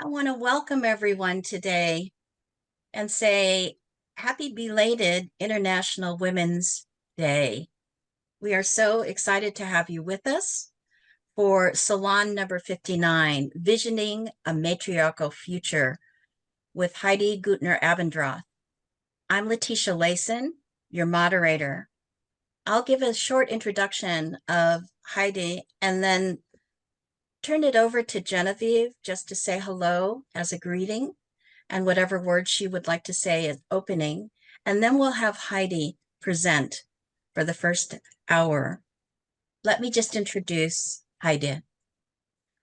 I want to welcome everyone today and say happy belated International Women's Day. We are so excited to have you with us for Salon number 59, Visioning a Matriarchal Future with Heide Goettner-Abendroth. I'm Letecia Layson, your moderator. I'll give a short introduction of Heide and then turn it over to Genevieve just to say hello as a greeting and whatever words she would like to say as opening. And then we'll have Heide present for the first hour. Let me just introduce Heide.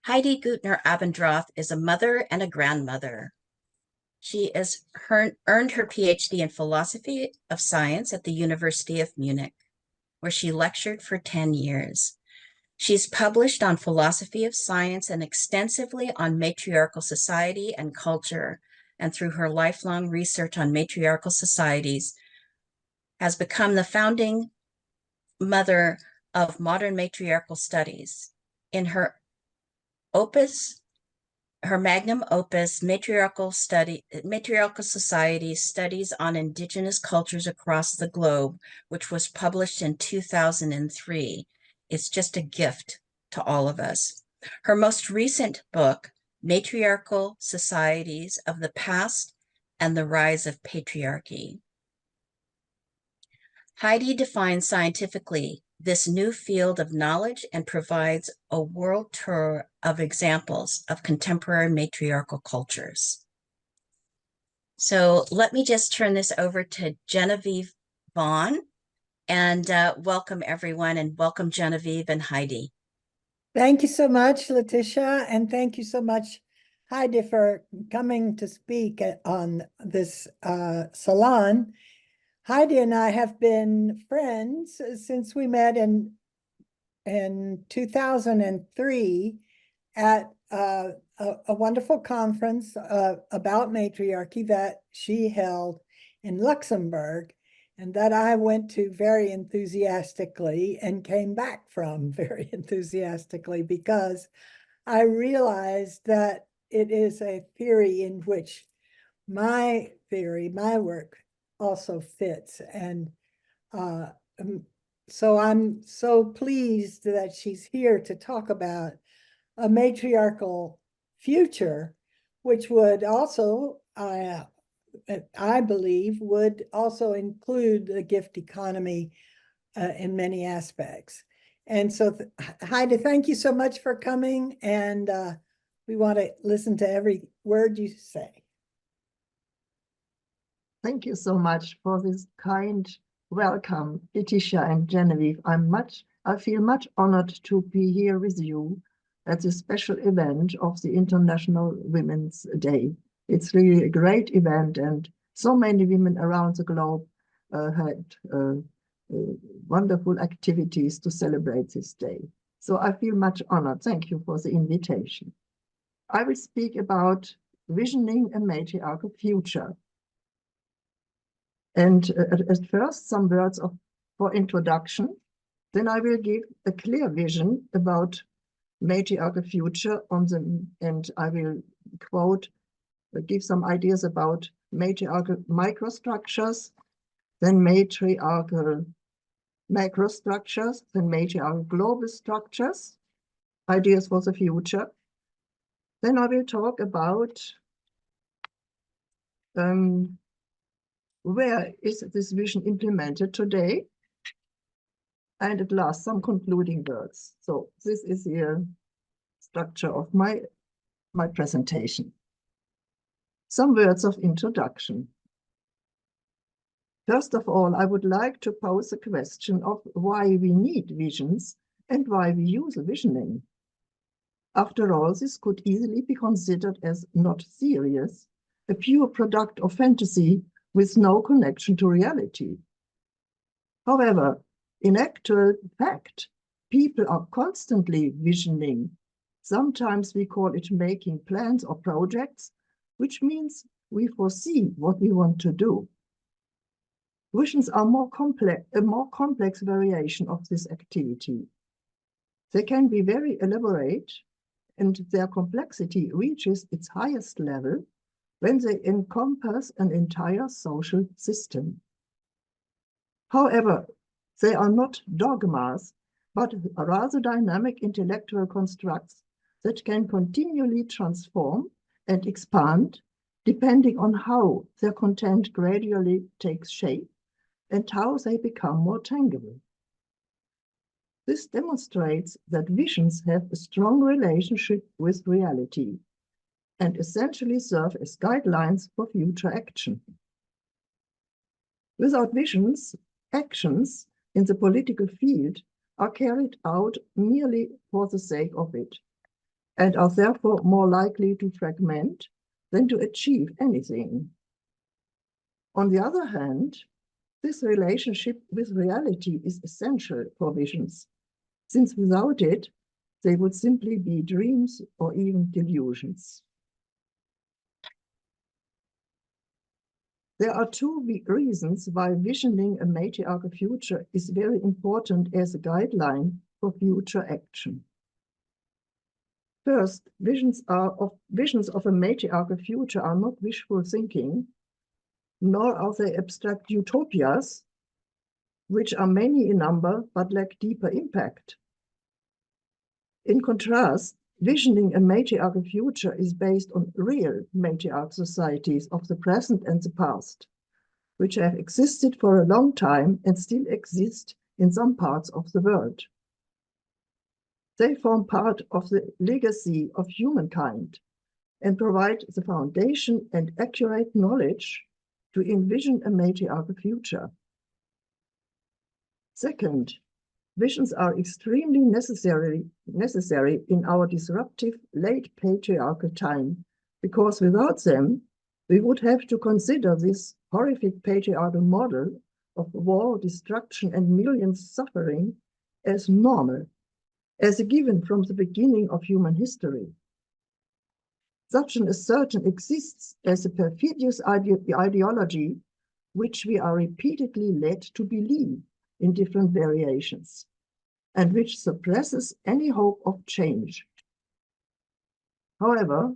Heide Goettner-Abendroth is a mother and a grandmother. She has earned her PhD in philosophy of science at the University of Munich, where she lectured for 10 years. She's published on philosophy of science and extensively on matriarchal society and culture, and through her lifelong research on matriarchal societies, has become the founding mother of modern matriarchal studies. In her magnum opus, Matriarchal Societies, Studies on Indigenous Cultures Across the Globe, which was published in 2003. It's just a gift to all of us. Her most recent book, Matriarchal Societies of the Past and the Rise of Patriarchy. Heide defines scientifically this new field of knowledge and provides a world tour of examples of contemporary matriarchal cultures. So let me just turn this over to Genevieve Vaughan and welcome everyone, and welcome Genevieve and Heide. Thank you so much, Letecia, and thank you so much, Heide, for coming to speak on this salon. Heide and I have been friends since we met in 2003 at a wonderful conference about matriarchy that she held in Luxembourg, and that I went to very enthusiastically and came back from very enthusiastically, because I realized that it is a theory in which my work also fits. And so I'm so pleased that she's here to talk about a matriarchal future, which would also, I believe, would also include the gift economy in many aspects. And so, Heide, thank you so much for coming, and we want to listen to every word you say. Thank you so much for this kind welcome, Letecia and Genevieve. I feel much honored to be here with you at this special event of the International Women's Day. It's really a great event, and so many women around the globe had wonderful activities to celebrate this day. So I feel much honored. Thank you for the invitation. I will speak about visioning a matriarchal future. And at first, some words for introduction. Then I will give a clear vision about matriarchal future and I will give some ideas about matriarchal microstructures, then matriarchal macrostructures, then matriarchal global structures, ideas for the future. Then I will talk about where is this vision implemented today? And at last, some concluding words. So this is the structure of my presentation. Some words of introduction. First of all, I would like to pose a question of why we need visions and why we use visioning. After all, this could easily be considered as not serious, a pure product of fantasy with no connection to reality. However, in actual fact, people are constantly visioning. Sometimes we call it making plans or projects, which means we foresee what we want to do. Visions are a more complex variation of this activity. They can be very elaborate and their complexity reaches its highest level when they encompass an entire social system. However, they are not dogmas, but rather dynamic intellectual constructs that can continually transform and expand depending on how their content gradually takes shape and how they become more tangible. This demonstrates that visions have a strong relationship with reality and essentially serve as guidelines for future action. Without visions, actions in the political field are carried out merely for the sake of it, and are therefore more likely to fragment than to achieve anything. On the other hand, this relationship with reality is essential for visions, since without it, they would simply be dreams or even delusions. There are two reasons why visioning a matriarchal future is very important as a guideline for future action. First, visions of a matriarchal future are not wishful thinking, nor are they abstract utopias, which are many in number but lack deeper impact. In contrast, visioning a matriarchal future is based on real matriarchal societies of the present and the past, which have existed for a long time and still exist in some parts of the world. They form part of the legacy of humankind and provide the foundation and accurate knowledge to envision a matriarchal future. Second, visions are extremely necessary in our disruptive late patriarchal time, because without them, we would have to consider this horrific patriarchal model of war, destruction, and millions suffering as normal, as a given from the beginning of human history. Such an assertion exists as a perfidious ideology which we are repeatedly led to believe in different variations, and which suppresses any hope of change. However,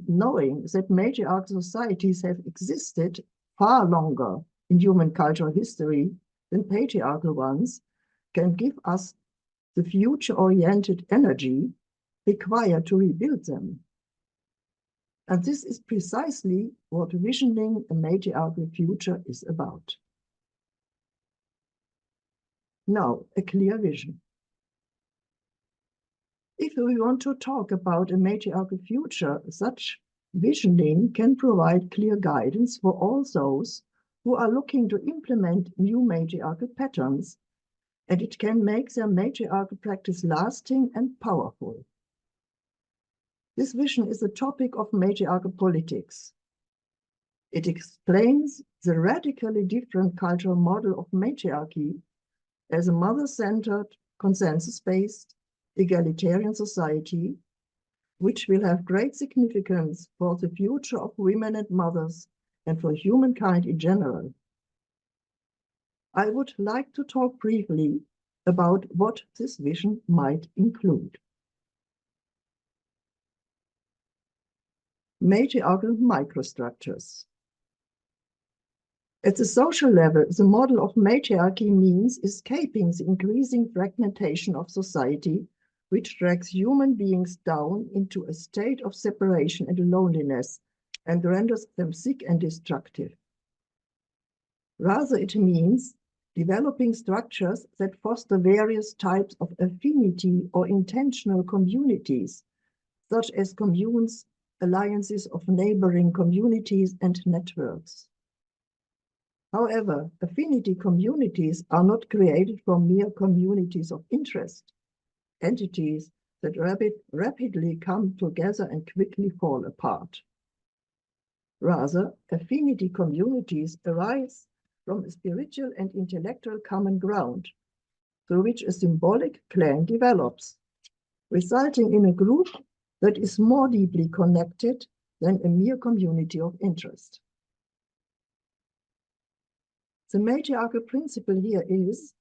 knowing that matriarchal societies have existed far longer in human cultural history than patriarchal ones can give us the future-oriented energy required to rebuild them. And this is precisely what visioning a matriarchal future is about. Now, a clear vision. If we want to talk about a matriarchal future, such visioning can provide clear guidance for all those who are looking to implement new matriarchal patterns, and it can make their matriarchal practice lasting and powerful. This vision is the topic of matriarchal politics. It explains the radically different cultural model of matriarchy as a mother-centered, consensus-based, egalitarian society, which will have great significance for the future of women and mothers and for humankind in general. I would like to talk briefly about what this vision might include. Matriarchal microstructures. At the social level, the model of matriarchy means escaping the increasing fragmentation of society, which drags human beings down into a state of separation and loneliness and renders them sick and destructive. Rather, it means developing structures that foster various types of affinity or intentional communities, such as communes, alliances of neighboring communities, and networks. However, affinity communities are not created from mere communities of interest, entities that rapidly come together and quickly fall apart. Rather, affinity communities arise from a spiritual and intellectual common ground, through which a symbolic clan develops, resulting in a group that is more deeply connected than a mere community of interest. The matriarchal principle here is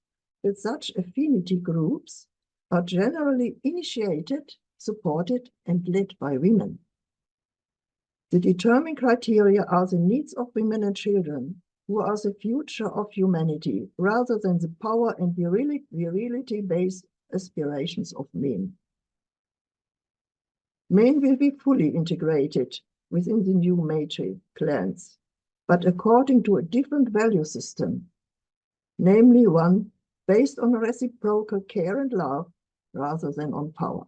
that such affinity groups are generally initiated supported, and led by women. The determining criteria are the needs of women and children, who are the future of humanity, rather than the power and virility-based aspirations of men. Men will be fully integrated within the new Matriarchal clans, but according to a different value system, namely one based on reciprocal care and love rather than on power.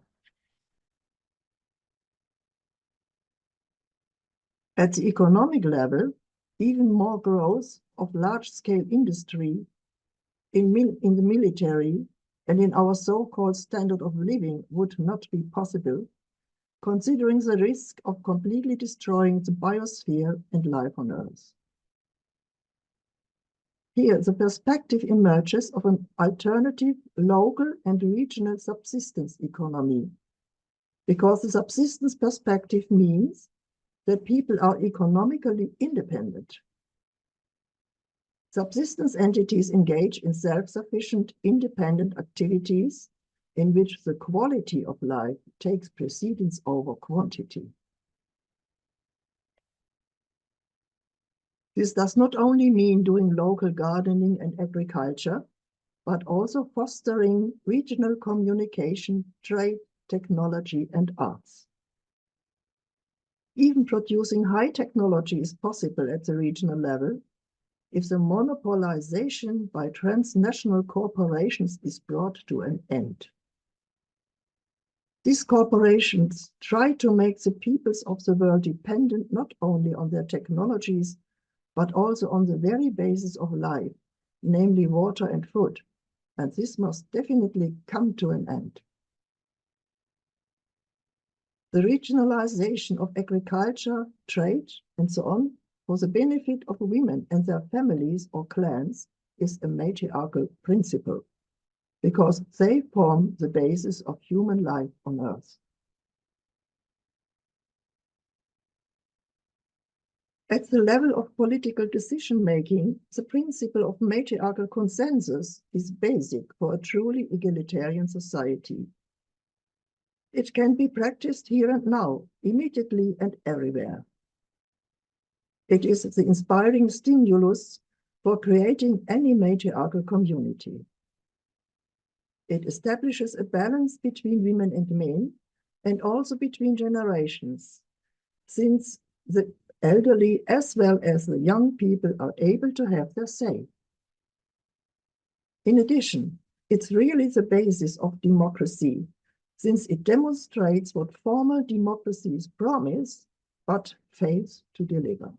At the economic level, even more growth of large-scale industry in the military and in our so-called standard of living would not be possible, considering the risk of completely destroying the biosphere and life on Earth. Here, the perspective emerges of an alternative local and regional subsistence economy, because the subsistence perspective means that people are economically independent. Subsistence entities engage in self-sufficient, independent activities in which the quality of life takes precedence over quantity. This does not only mean doing local gardening and agriculture, but also fostering regional communication, trade, technology, and arts. Even producing high technology is possible at the regional level if the monopolization by transnational corporations is brought to an end. These corporations try to make the peoples of the world dependent not only on their technologies, but also on the very basis of life, namely water and food, and this must definitely come to an end. The regionalization of agriculture, trade, and so on, for the benefit of women and their families or clans, is a matriarchal principle, because they form the basis of human life on Earth. At the level of political decision-making, the principle of matriarchal consensus is basic for a truly egalitarian society. It can be practiced here and now, immediately and everywhere. It is the inspiring stimulus for creating any matriarchal community. It establishes a balance between women and men, and also between generations, since the elderly as well as the young people are able to have their say. In addition, it's really the basis of democracy, since it demonstrates what formal democracies promise, but fails to deliver.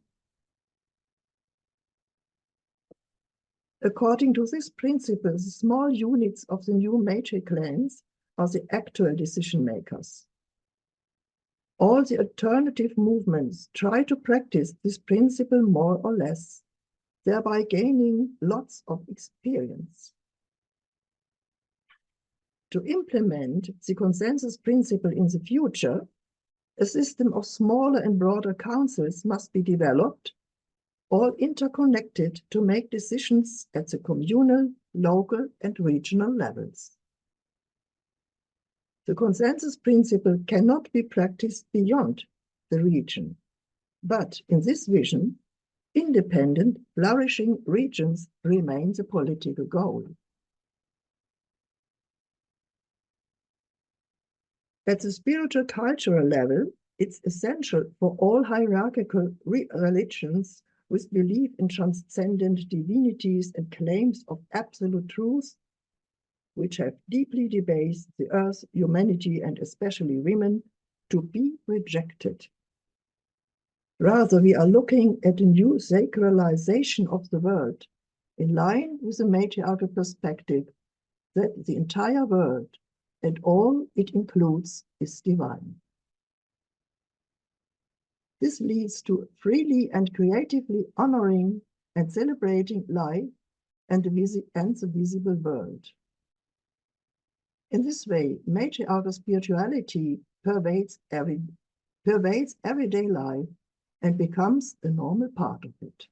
According to this principle, the small units of the new matriarchal clans are the actual decision makers. All the alternative movements try to practice this principle more or less, thereby gaining lots of experience. To implement the consensus principle in the future, a system of smaller and broader councils must be developed, all interconnected to make decisions at the communal, local, and regional levels. The consensus principle cannot be practiced beyond the region, but in this vision, independent, flourishing regions remain the political goal. At the spiritual cultural level, it's essential for all hierarchical religions with belief in transcendent divinities and claims of absolute truth, which have deeply debased the earth, humanity, and especially women, to be rejected. Rather, we are looking at a new sacralization of the world, in line with the matriarchal perspective that the entire world and all it includes is divine. This leads to freely and creatively honoring and celebrating life and the visible world. In this way, matriarchal spirituality pervades everyday life and becomes a normal part of it.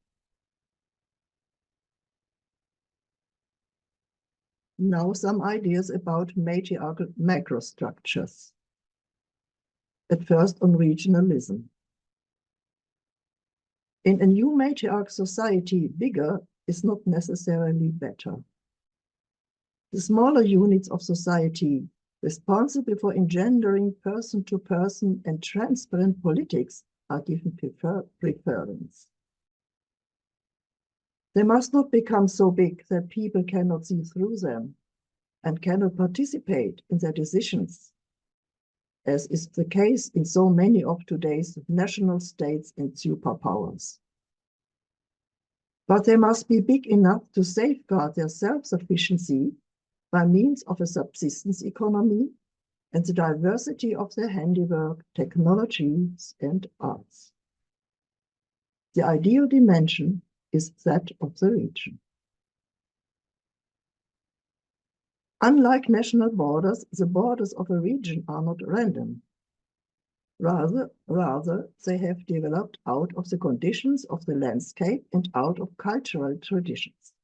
Now some ideas about matriarchal macrostructures. at first on regionalism. In a new matriarch society, bigger is not necessarily better. The smaller units of society, responsible for engendering person-to-person and transparent politics, are given preference. They must not become so big that people cannot see through them and cannot participate in their decisions, as is the case in so many of today's national states and superpowers. But they must be big enough to safeguard their self-sufficiency by means of a subsistence economy and the diversity of their handiwork, technologies, and arts. The ideal dimension is that of the region. Unlike national borders, the borders of a region are not random. Rather, they have developed out of the conditions of the landscape and out of cultural traditions.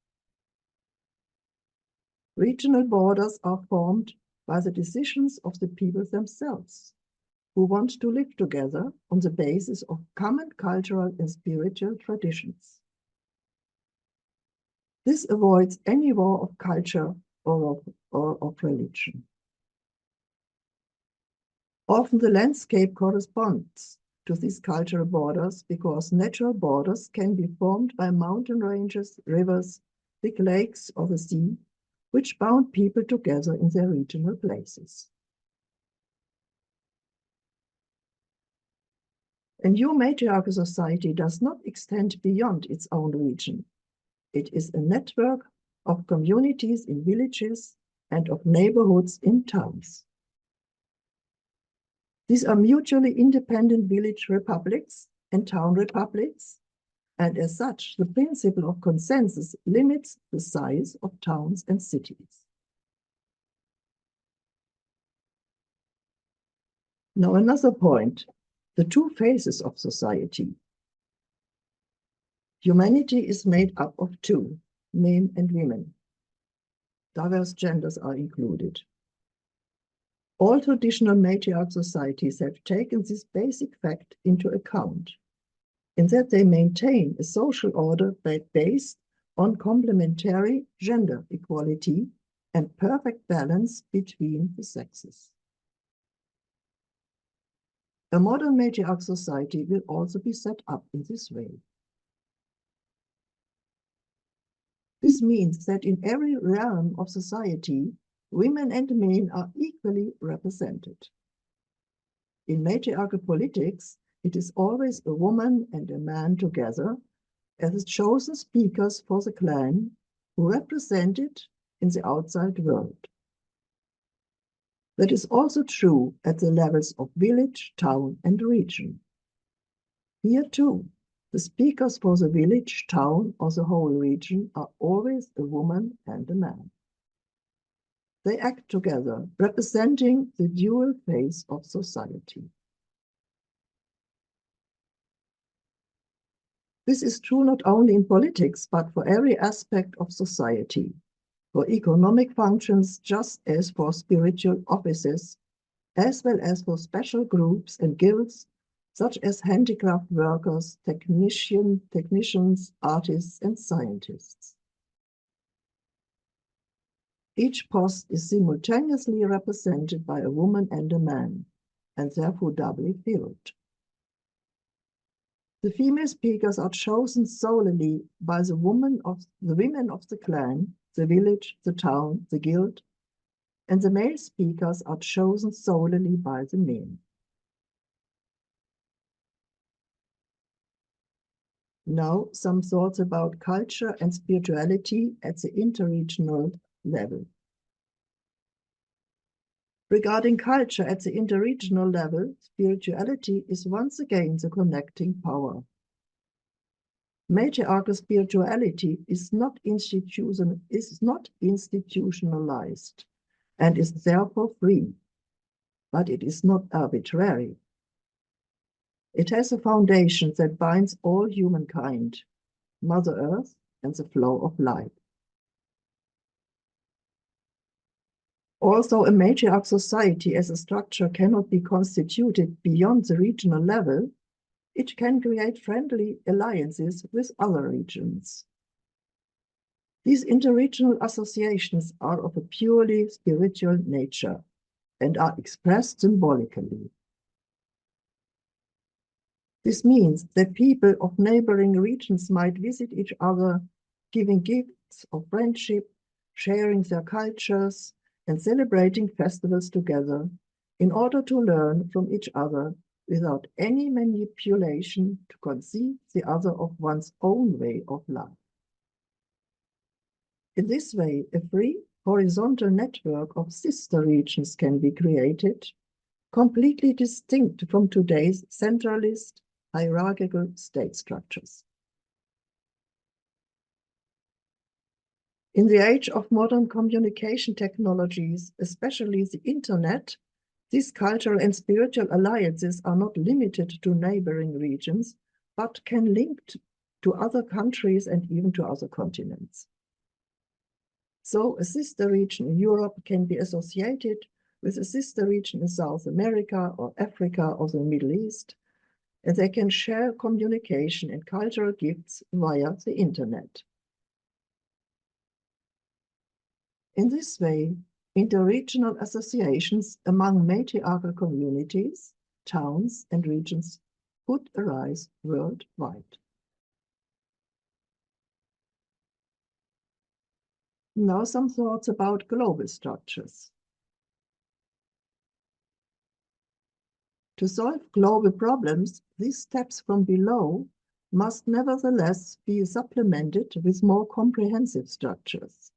Regional borders are formed by the decisions of the people themselves, who want to live together on the basis of common cultural and spiritual traditions. This avoids any war of culture or of religion. Often the landscape corresponds to these cultural borders because natural borders can be formed by mountain ranges, rivers, big lakes, or the sea, which bound people together in their regional places. A new matriarchal society does not extend beyond its own region. It is a network of communities in villages and of neighborhoods in towns. These are mutually independent village republics and town republics, and as such, the principle of consensus limits the size of towns and cities. Now, another point, the two phases of society. Humanity is made up of two, men and women. Diverse genders are included. All traditional matriarch societies have taken this basic fact into account, in that they maintain a social order based on complementary gender equality and perfect balance between the sexes. A modern matriarch society will also be set up in this way. This means that in every realm of society, women and men are equally represented. In matriarchal politics, it is always a woman and a man together as chosen speakers for the clan who represent it in the outside world. That is also true at the levels of village, town, and region. Here too, the speakers for the village, town, or the whole region are always a woman and a man. They act together, representing the dual face of society. This is true not only in politics, but for every aspect of society, for economic functions just as for spiritual offices, as well as for special groups and guilds, such as handicraft workers, technicians, artists, and scientists. Each post is simultaneously represented by a woman and a man, and therefore doubly filled. The female speakers are chosen solely by the women of the clan, the village, the town, the guild, and the male speakers are chosen solely by the men. Now, some thoughts about culture and spirituality at the interregional level. Regarding culture at the interregional level, spirituality is once again the connecting power. Matriarchal spirituality is not institutionalized and is therefore free, but it is not arbitrary. It has a foundation that binds all humankind, Mother Earth, and the flow of life. Also, a matriarch society as a structure cannot be constituted beyond the regional level. It can create friendly alliances with other regions. These interregional associations are of a purely spiritual nature and are expressed symbolically. This means that people of neighboring regions might visit each other, giving gifts of friendship, sharing their cultures, and celebrating festivals together in order to learn from each other without any manipulation to conceive the other of one's own way of life. In this way, a free horizontal network of sister regions can be created, completely distinct from today's centralist, hierarchical state structures. In the age of modern communication technologies, especially the internet, these cultural and spiritual alliances are not limited to neighboring regions, but can link to other countries and even to other continents. So a sister region in Europe can be associated with a sister region in South America or Africa or the Middle East, and they can share communication and cultural gifts via the internet. In this way, interregional associations among matriarchal communities, towns, and regions could arise worldwide. Now some thoughts about global structures. To solve global problems, these steps from below must nevertheless be supplemented with more comprehensive structures.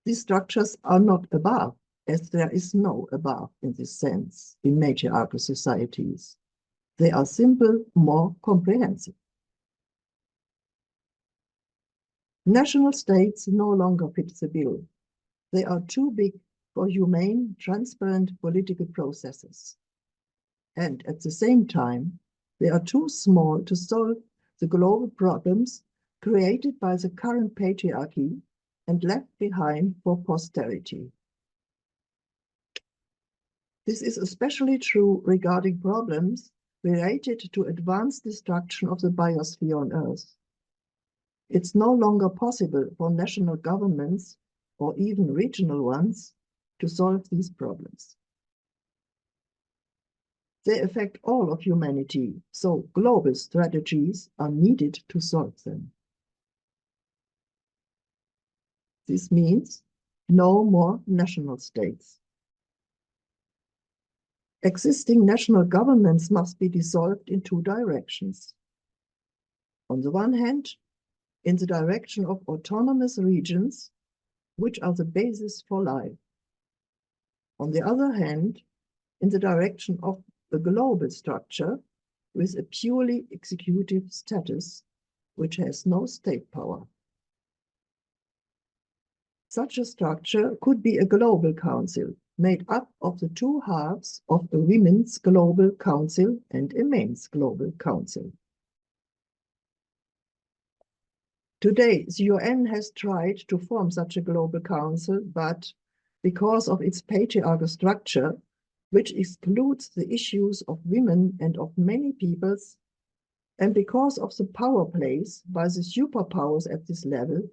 These structures are not above, as there is no above in this sense in matriarchal societies. They are simple, more comprehensive. National states no longer fit the bill. They are too big for humane, transparent political processes. And at the same time, they are too small to solve the global problems created by the current patriarchy and left behind for posterity. This is especially true regarding problems related to advanced destruction of the biosphere on Earth. It's no longer possible for national governments, or even regional ones, to solve these problems. They affect all of humanity, so global strategies are needed to solve them. This means no more national states. Existing national governments must be dissolved in two directions. On the one hand, in the direction of autonomous regions, which are the basis for life. On the other hand, in the direction of a global structure with a purely executive status, which has no state power. Such a structure could be a global council made up of the two halves of a Women's Global Council and a Men's Global Council. Today, the UN has tried to form such a global council, but because of its patriarchal structure, which excludes the issues of women and of many peoples, and because of the power plays by the superpowers at this level,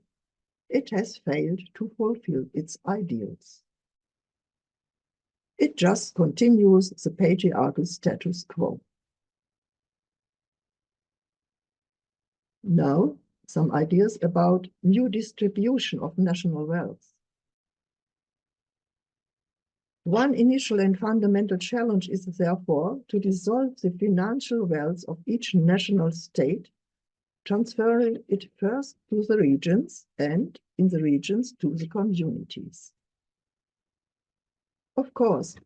it has failed to fulfill its ideals. It just continues the patriarchal status quo. Now, some ideas about new distribution of national wealth. One initial and fundamental challenge is therefore to dissolve the financial wealth of each national state, transferring it first to the regions and, in the regions, to the communities. Of course,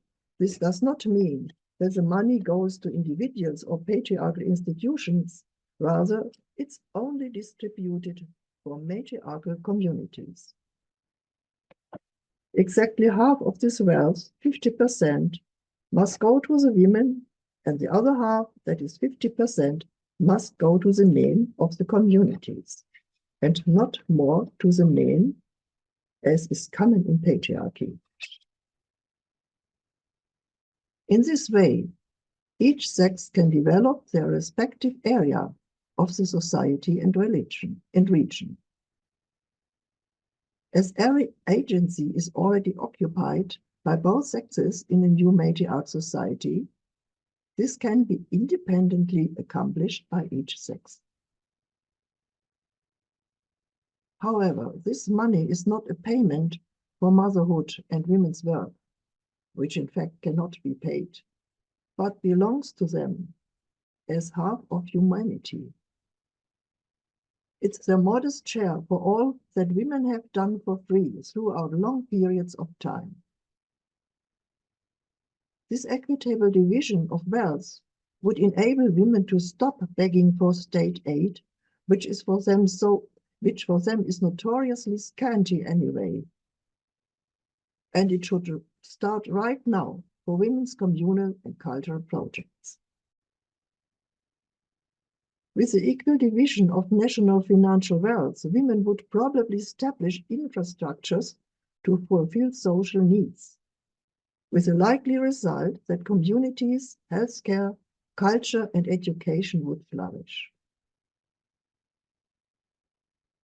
this does not mean that the money goes to individuals or patriarchal institutions. Rather, it's only distributed for matriarchal communities. Exactly half of this wealth, 50%, must go to the women, and the other half, that is 50%, must go to the men of the communities, and not more to the men as is common in patriarchy. In this way, each sex can develop their respective area of the society and religion and region. As every agency is already occupied by both sexes in a new matriarch society, this can be independently accomplished by each sex. However, this money is not a payment for motherhood and women's work, which in fact cannot be paid, but belongs to them as half of humanity. It's their modest share for all that women have done for free throughout long periods of time. This equitable division of wealth would enable women to stop begging for state aid, which for them is notoriously scanty anyway. And it should start right now for women's communal and cultural projects. With the equal division of national financial wealth, women would probably establish infrastructures to fulfill social needs, with the likely result that communities, healthcare, culture, and education would flourish.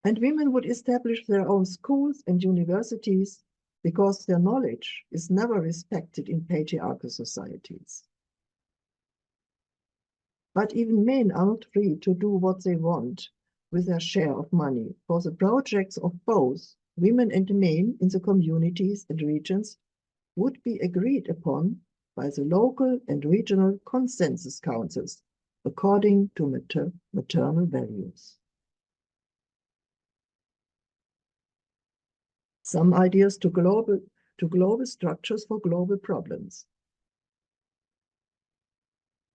And women would establish their own schools and universities because their knowledge is never respected in patriarchal societies. But even men are not free to do what they want with their share of money, for the projects of both women and men in the communities and regions would be agreed upon by the local and regional consensus councils according to maternal values. Some ideas to global structures for global problems.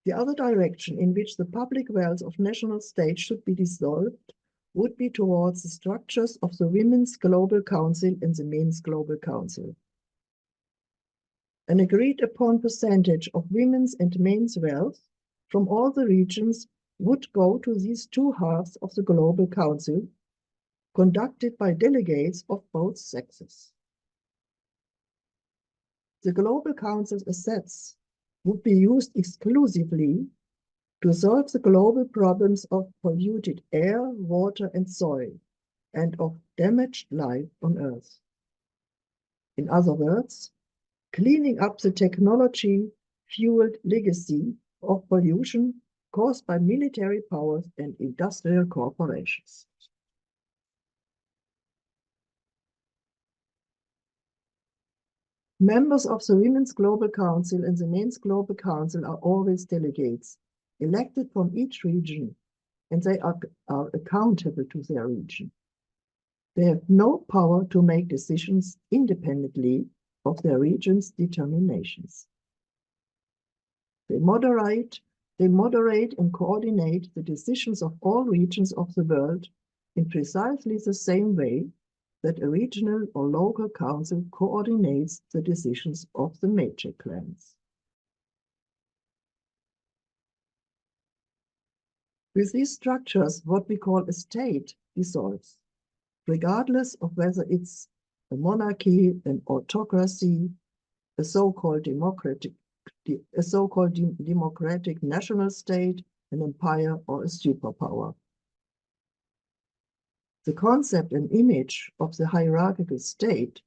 The other direction in which the public wealth of national states should be dissolved would be towards the structures of the Women's Global Council and the Men's Global Council. An agreed upon percentage of women's and men's wealth from all the regions would go to these two halves of the Global Council, conducted by delegates of both sexes. The Global Council's assets would be used exclusively to solve the global problems of polluted air, water, and soil, and of damaged life on Earth. In other words, cleaning up the technology-fueled legacy of pollution caused by military powers and industrial corporations. Members of the Women's Global Council and the Men's Global Council are always delegates, elected from each region, and they are accountable to their region. They have no power to make decisions independently of their region's determinations. They moderate and coordinate the decisions of all regions of the world in precisely the same way that a regional or local council coordinates the decisions of the major clans. With these structures, what we call a state dissolves, regardless of whether it's a monarchy, an autocracy, a so-called democratic national state, an empire, or a superpower. The concept and image of the hierarchical state,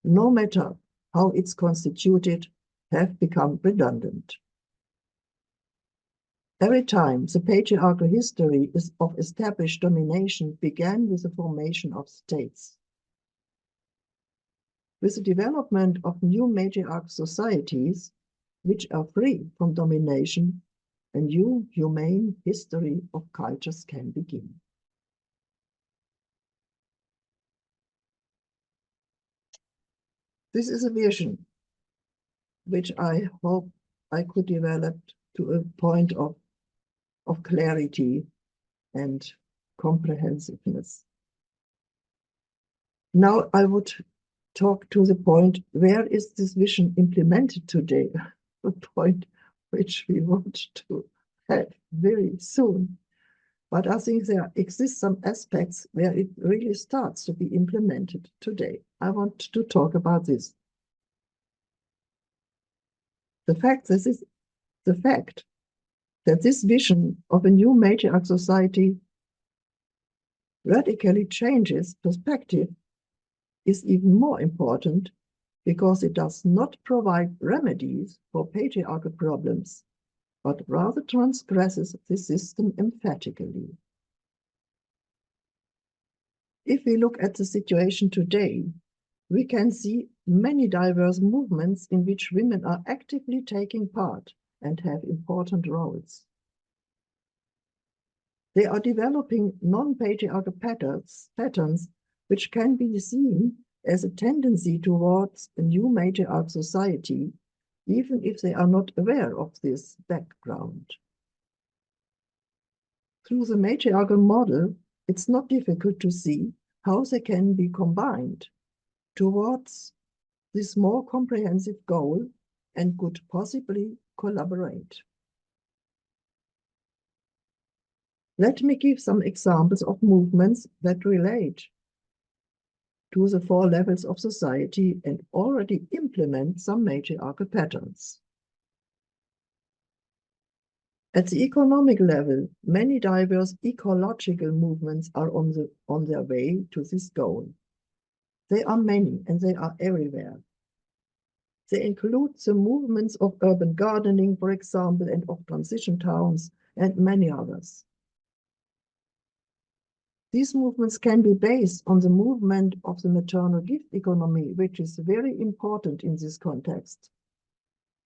no matter how it's constituted, have become redundant. Every time the patriarchal history of established domination began with the formation of states. With the development of new matriarch societies, which are free from domination, a new humane history of cultures can begin. This is a vision which I hope I could develop to a point of clarity and comprehensiveness. Now I would talk to the point, where is this vision implemented today? The point which we want to have very soon. But I think there exist some aspects where it really starts to be implemented today. I want to talk about this. The fact that this vision of a new matriarch society radically changes perspective is even more important because it does not provide remedies for patriarchal problems, but rather transgresses the system emphatically. If we look at the situation today, we can see many diverse movements in which women are actively taking part and have important roles. They are developing non-patriarchal patterns which can be seen as a tendency towards a new matriarch society, even if they are not aware of this background. Through the matriarchal model, it's not difficult to see how they can be combined towards this more comprehensive goal and could possibly collaborate. Let me give some examples of movements that relate to the 4 levels of society and already implement some matriarchal patterns. At the economic level, many diverse ecological movements are on their way to this goal. They are many and they are everywhere. They include the movements of urban gardening, for example, and of transition towns, and many others. These movements can be based on the movement of the maternal gift economy, which is very important in this context,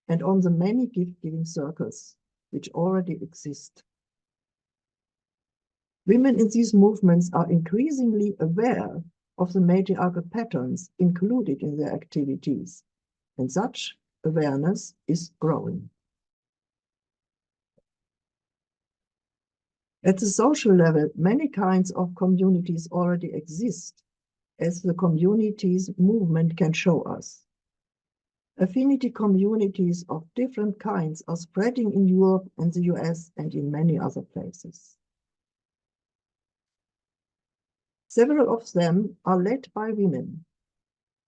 and on the many gift-giving circles which already exist. Women in these movements are increasingly aware of the matriarchal patterns included in their activities, and such awareness is growing. At the social level, many kinds of communities already exist, as the communities movement can show us. Affinity communities of different kinds are spreading in Europe and the US and in many other places. Several of them are led by women,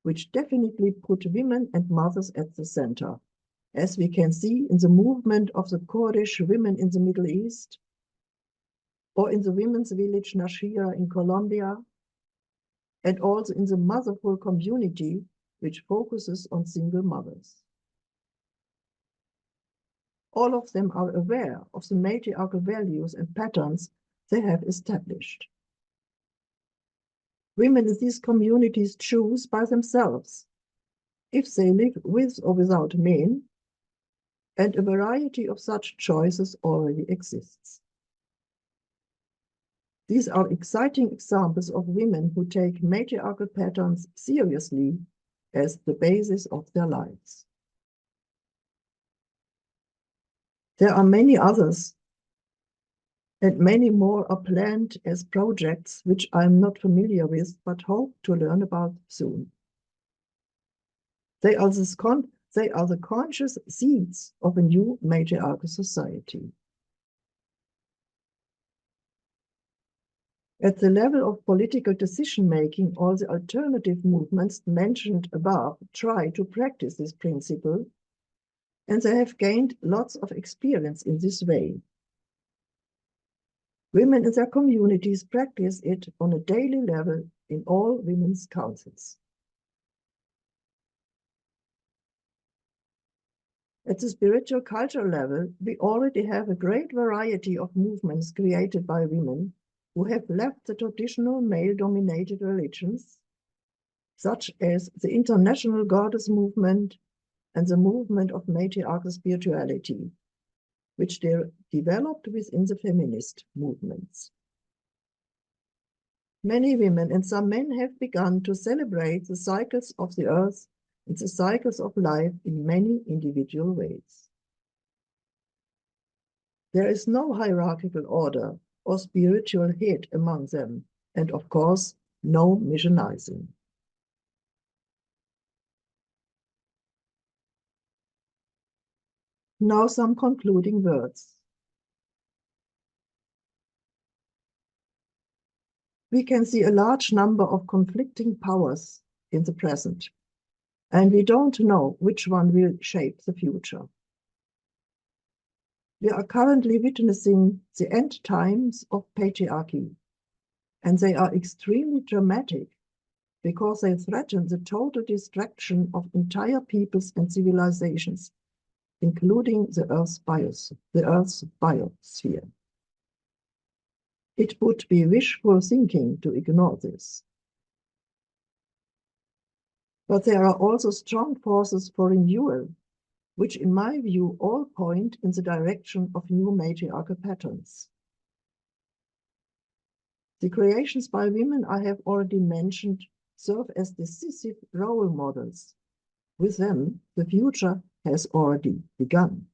which definitely put women and mothers at the center, as we can see in the movement of the Kurdish women in the Middle East, or in the women's village Nashira in Colombia, and also in the motherful community, which focuses on single mothers. All of them are aware of the matriarchal values and patterns they have established. Women in these communities choose by themselves if they live with or without men, and a variety of such choices already exists. These are exciting examples of women who take matriarchal patterns seriously as the basis of their lives. There are many others, and many more are planned as projects which I'm not familiar with, but hope to learn about soon. They are the conscious seeds of a new matriarchal society. At the level of political decision-making, all the alternative movements mentioned above try to practice this principle, and they have gained lots of experience in this way. Women in their communities practice it on a daily level in all women's councils. At the spiritual cultural level, we already have a great variety of movements created by women who have left the traditional male-dominated religions, such as the International Goddess movement and the movement of matriarchal spirituality, which they developed within the feminist movements. Many women and some men have begun to celebrate the cycles of the earth and the cycles of life in many individual ways. There is no hierarchical order or spiritual head among them, and of course, no missionizing. Now some concluding words. We can see a large number of conflicting powers in the present, and we don't know which one will shape the future. We are currently witnessing the end times of patriarchy, and they are extremely dramatic because they threaten the total destruction of entire peoples and civilizations, including the Earth's biosphere. It would be wishful thinking to ignore this. But there are also strong forces for renewal, which in my view all point in the direction of new matriarchal patterns. The creations by women I have already mentioned serve as decisive role models. With them, the future has already begun.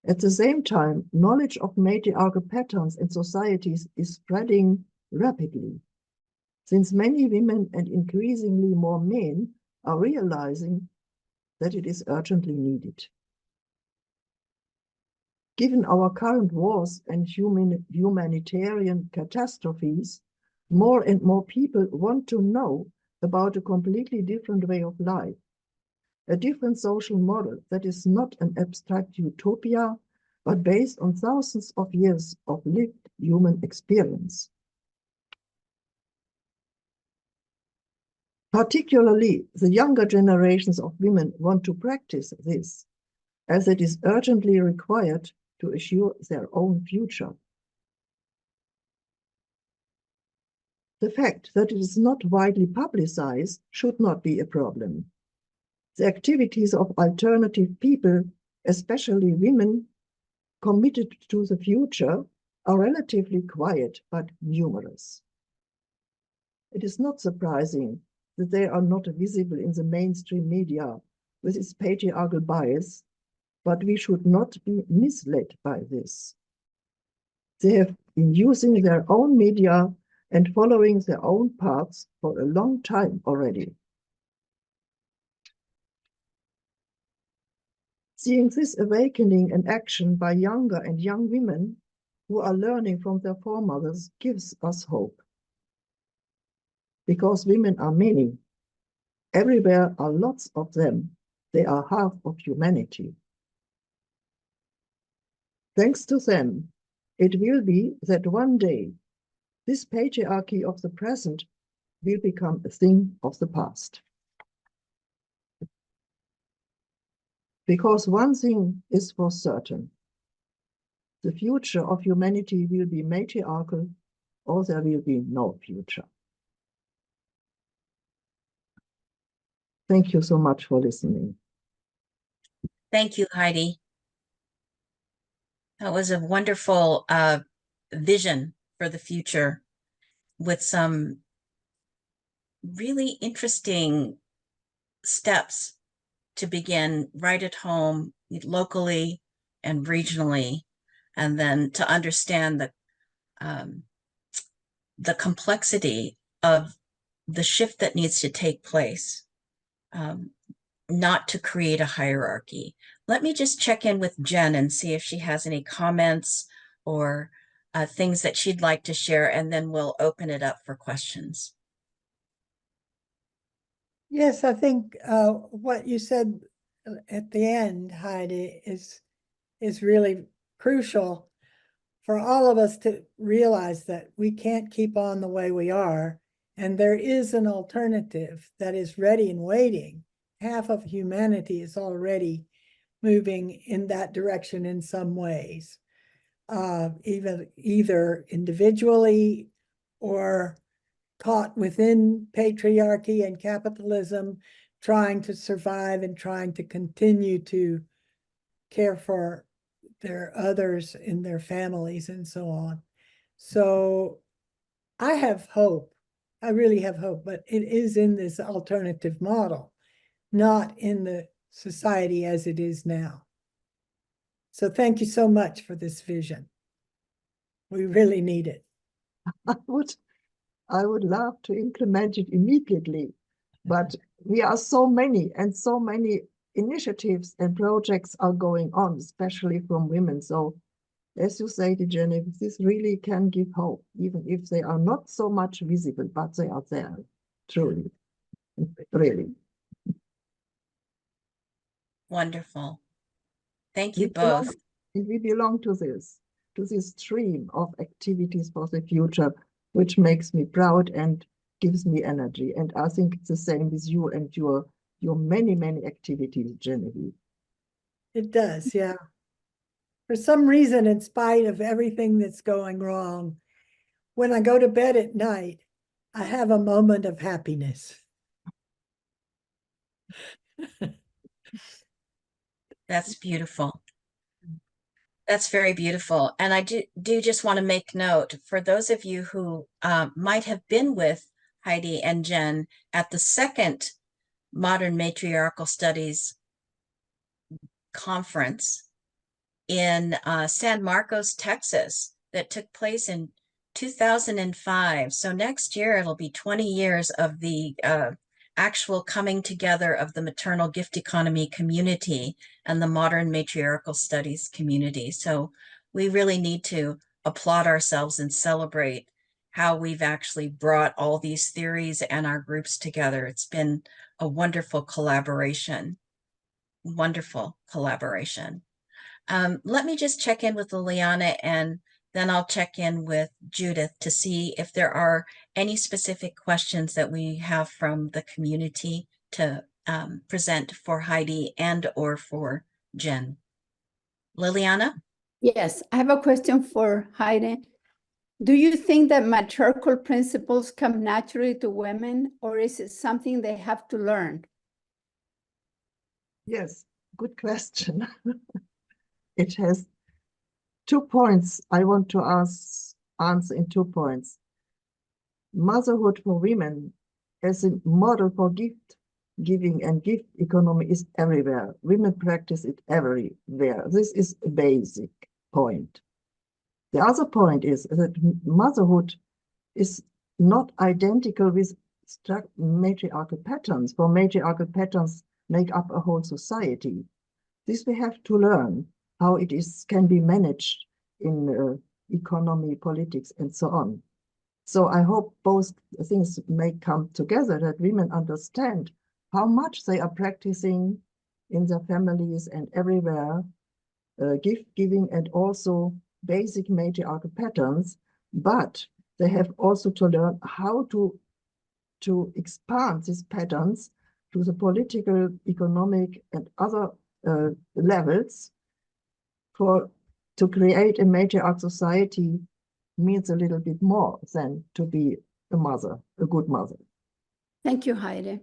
At the same time, knowledge of matriarchal patterns in societies is spreading rapidly, since many women and increasingly more men are realizing that it is urgently needed. Given our current wars and humanitarian catastrophes, more and more people want to know about a completely different way of life, a different social model that is not an abstract utopia, but based on thousands of years of lived human experience. Particularly, the younger generations of women want to practice this, as it is urgently required to assure their own future. The fact that it is not widely publicized should not be a problem. The activities of alternative people, especially women committed to the future, are relatively quiet but numerous. It is not surprising that they are not visible in the mainstream media with its patriarchal bias, but we should not be misled by this. They have been using their own media and following their own paths for a long time already. Seeing this awakening and action by younger and young women who are learning from their foremothers gives us hope. Because women are many, everywhere are lots of them, they are half of humanity. Thanks to them, it will be that one day this patriarchy of the present will become a thing of the past. Because one thing is for certain, the future of humanity will be matriarchal, or there will be no future. Thank you so much for listening. Thank you, Heidi. That was a wonderful vision for the future with some really interesting steps to begin right at home, locally and regionally, and then to understand the complexity of the shift that needs to take place, not to create a hierarchy. Let me just check in with Jen and see if she has any comments or things that she'd like to share, and then we'll open it up for questions. Yes, I think what you said at the end, Heidi, is really crucial for all of us to realize that we can't keep on the way we are, and there is an alternative that is ready and waiting. Half of humanity is already moving in that direction in some ways, even either individually or caught within patriarchy and capitalism, trying to survive and trying to continue to care for their others in their families and so on. So I have hope. I really have hope, but it is in this alternative model, not in the society as it is now. So thank you so much for this vision. We really need it. I would love to implement it immediately, but we are so many and so many initiatives and projects are going on, especially from women. So as you say, Genevieve, this really can give hope, even if they are not so much visible, but they are there, truly, really. Wonderful. Thank We you both. belong, and we belong to this stream of activities for the future, which makes me proud and gives me energy. And I think it's the same with you and your many, many activities, Genevieve. It does, yeah. For some reason, in spite of everything that's going wrong, when I go to bed at night, I have a moment of happiness. That's beautiful. That's very beautiful. And I do just want to make note for those of you who might have been with Heidi and Jen at the second Modern Matriarchal Studies conference in San Marcos, Texas, that took place in 2005. So next year it'll be 20 years of the actual coming together of the maternal gift economy community and the modern matriarchal studies community. So we really need to applaud ourselves and celebrate how we've actually brought all these theories and our groups together. It's been a wonderful collaboration. Wonderful collaboration. Let me just check in with Liliana, and then I'll check in with Judith to see if there are any specific questions that we have from the community to present for Heidi and or for Jen. Liliana? Yes, I have a question for Heide. Do you think that matriarchal principles come naturally to women, or is it something they have to learn? Yes, good question. It has 2 points I want to answer in 2 points. Motherhood for women as a model for gift giving and gift economy is everywhere. Women practice it everywhere. This is a basic point. The other point is that motherhood is not identical with matriarchal patterns, for matriarchal patterns make up a whole society. This we have to learn how it can be managed in economy, politics, and so on. So I hope both things may come together, that women understand how much they are practicing in their families and everywhere, gift giving and also basic matriarchal patterns, but they have also to learn how to expand these patterns to the political, economic, and other levels. To create a matriarchal society means a little bit more than to be a mother, a good mother. Thank you, Heide.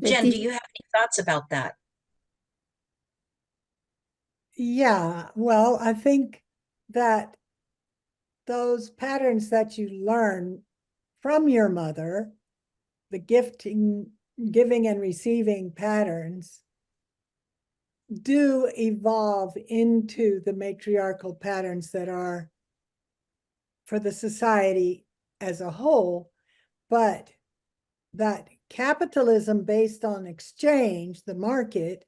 Jen, do you have any thoughts about that? Yeah, well, I think that those patterns that you learn from your mother, the giving and receiving patterns, do evolve into the matriarchal patterns that are for the society as a whole, but that capitalism based on exchange, the market,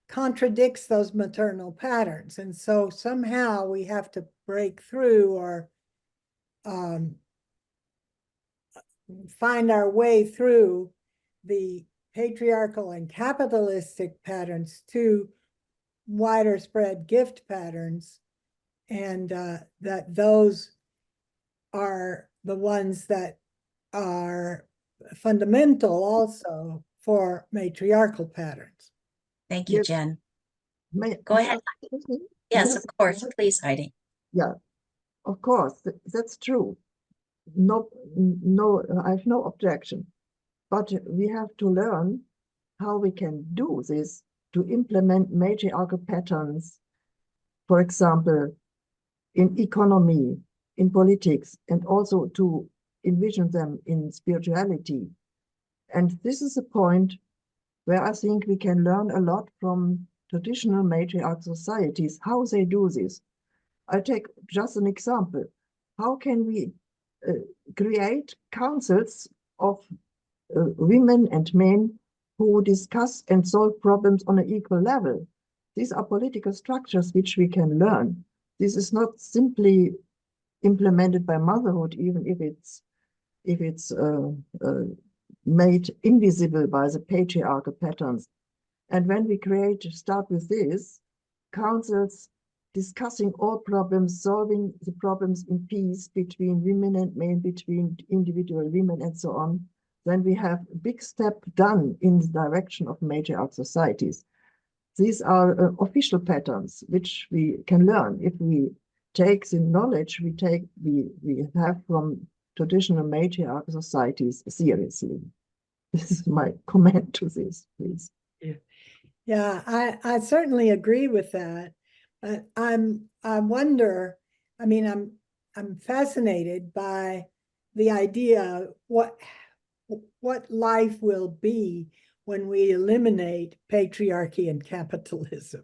contradicts those maternal patterns. And so somehow we have to break through or find our way through the patriarchal and capitalistic patterns to wider spread gift patterns, and that those are the ones that are fundamental also for matriarchal patterns. Thank you, Yes. Jen. Go ahead. Yes, of course. Please, Heidi. Yeah, of course, that's true. No, I have no objection. But we have to learn how we can do this to implement matriarchal patterns, for example, in economy, in politics, and also to envision them in spirituality. And this is a point where I think we can learn a lot from traditional matriarchal societies, how they do this. I'll take just an example. How can we create councils of women and men who discuss and solve problems on an equal level? These are political structures which we can learn. This is not simply implemented by motherhood, even if it's made invisible by the patriarchal patterns. And when we start with this, councils discussing all problems, solving the problems in peace between women and men, between individual women and so on, then we have a big step done in the direction of matriarchal societies. These are official patterns which we can learn if we take the knowledge we have from traditional matriarchal societies seriously. This is my comment to this, please. Yeah, I certainly agree with that. But I wonder, I mean, I'm fascinated by the idea what life will be when we eliminate patriarchy and capitalism.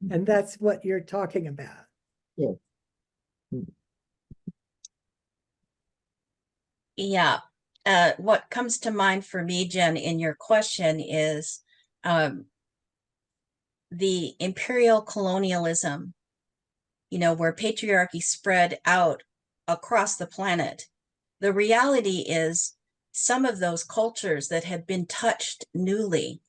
And that's what you're talking about. Yes. Yeah. What comes to mind for me, Jen, in your question is the imperial colonialism, where patriarchy spread out across the planet. The reality is some of those cultures that had been touched newly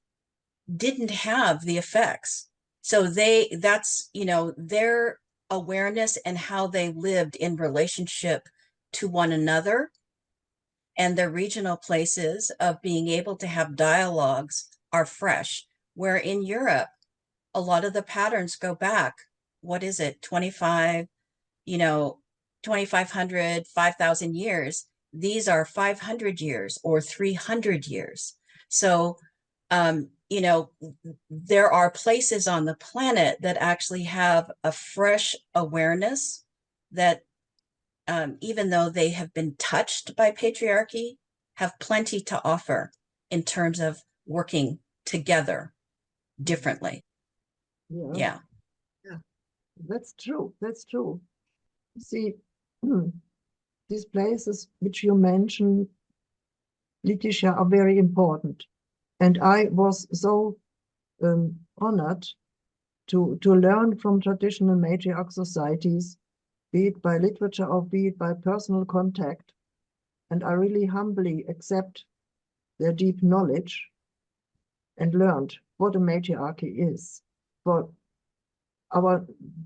didn't have the effects. So that's their awareness and how they lived in relationship to one another and their regional places of being able to have dialogues are fresh, where in Europe, a lot of the patterns go back, 25, 2,500, 5,000 years. These are 500 years or 300 years. So, there are places on the planet that actually have a fresh awareness that even though they have been touched by patriarchy, have plenty to offer in terms of working together differently. Yeah. That's true. That's true. See, these places which you mentioned, Letecia, are very important. And I was so honored to learn from traditional matriarch societies, be it by literature or be it by personal contact. And I really humbly accept their deep knowledge and learned what a matriarchy is.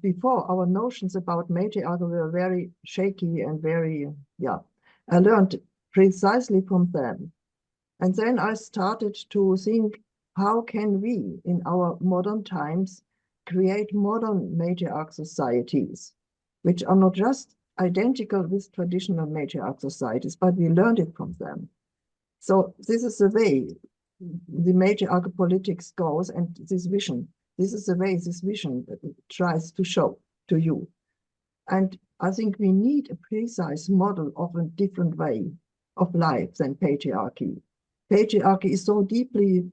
Before our notions about matriarchy were very shaky and very, I learned precisely from them. And then I started to think, how can we in our modern times create modern matriarch societies, which are not just identical with traditional matriarch societies, but we learned it from them. So this is the way the matriarchal politics goes, and this vision. This is the way this vision tries to show to you. And I think we need a precise model of a different way of life than patriarchy. Patriarchy is so deeply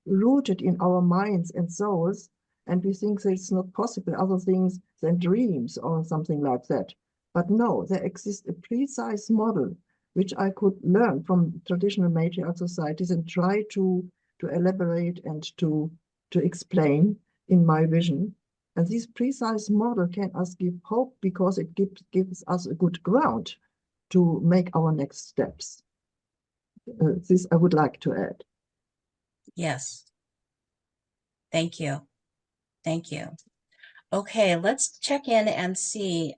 rooted in our minds and souls, and we think that it's not possible other things than dreams or something like that. But no, there exists a precise model which I could learn from traditional matriarch societies and try to elaborate and to explain in my vision. And this precise model can us give hope because it gives us a good ground to make our next steps. This I would like to add. Yes. Thank you. Thank you. Okay, let's check in and see.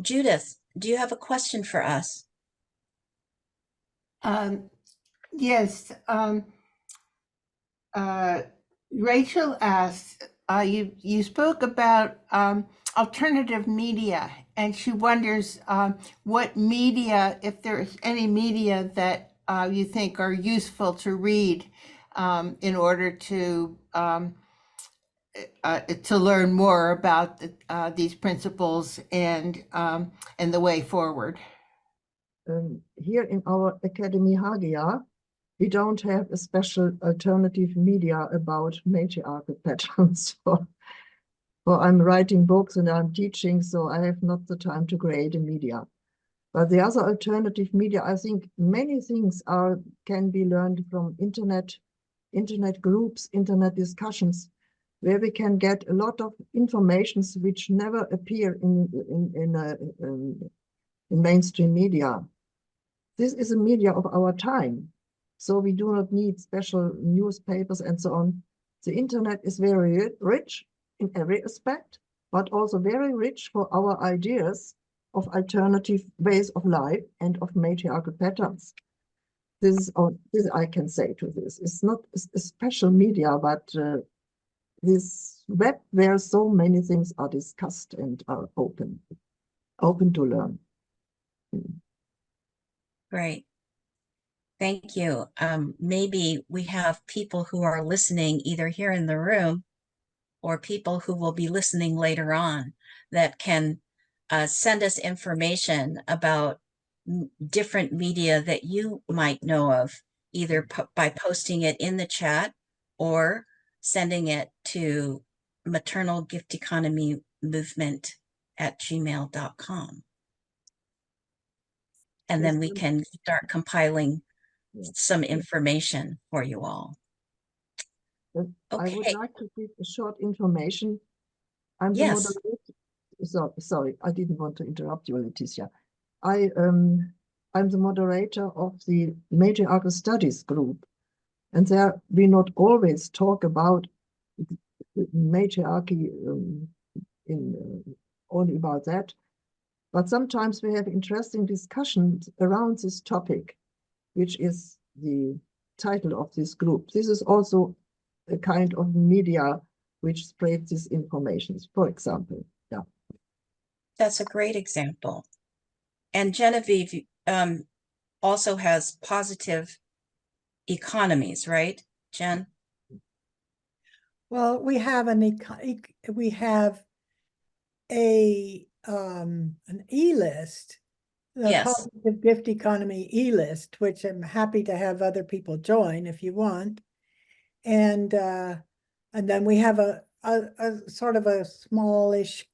Judith, do you have a question for us? Yes. Rachel asked, you spoke about alternative media, and she wonders what media, if there's any media that you think are useful to read in order to learn more about these principles and the way forward. Here in our Academy Hagia, we don't have a special alternative media about matriarchal patterns. For I'm writing books and I'm teaching, so I have not the time to create a media. But the other alternative media, I think many things can be learned from internet internet groups, internet discussions, where we can get a lot of informations which never appear in mainstream media. This is a media of our time, so we do not need special newspapers and so on. The internet is very rich in every aspect, but also very rich for our ideas of alternative ways of life and of matriarchal patterns. This I can say to this. It's not a special media, but this web where so many things are discussed and are open to learn. Great. Thank you. Maybe we have people who are listening either here in the room or people who will be listening later on that can send us information about different media that you might know of, either by posting it in the chat or sending it to Maternal Gift Economy Movement at gmail.com. And then we can start compiling some information for you all. I would Okay. like to give a short information. I'm the Yes. moderator. Sorry, I didn't want to interrupt you, Letecia. I'm the moderator of the Matriarchal Studies group, and there we not always talk about matriarchy only about that, but sometimes we have interesting discussions around this topic, which is the title of this group. This is also a kind of media which spreads this information, for example. Yeah. That's a great example. And Genevieve also has Positive Economies, right, Jen? Well, we have an e-list, the Yes. Positive Gift Economy e-list, which I'm happy to have other people join if you want. And then we have a sort of a smallish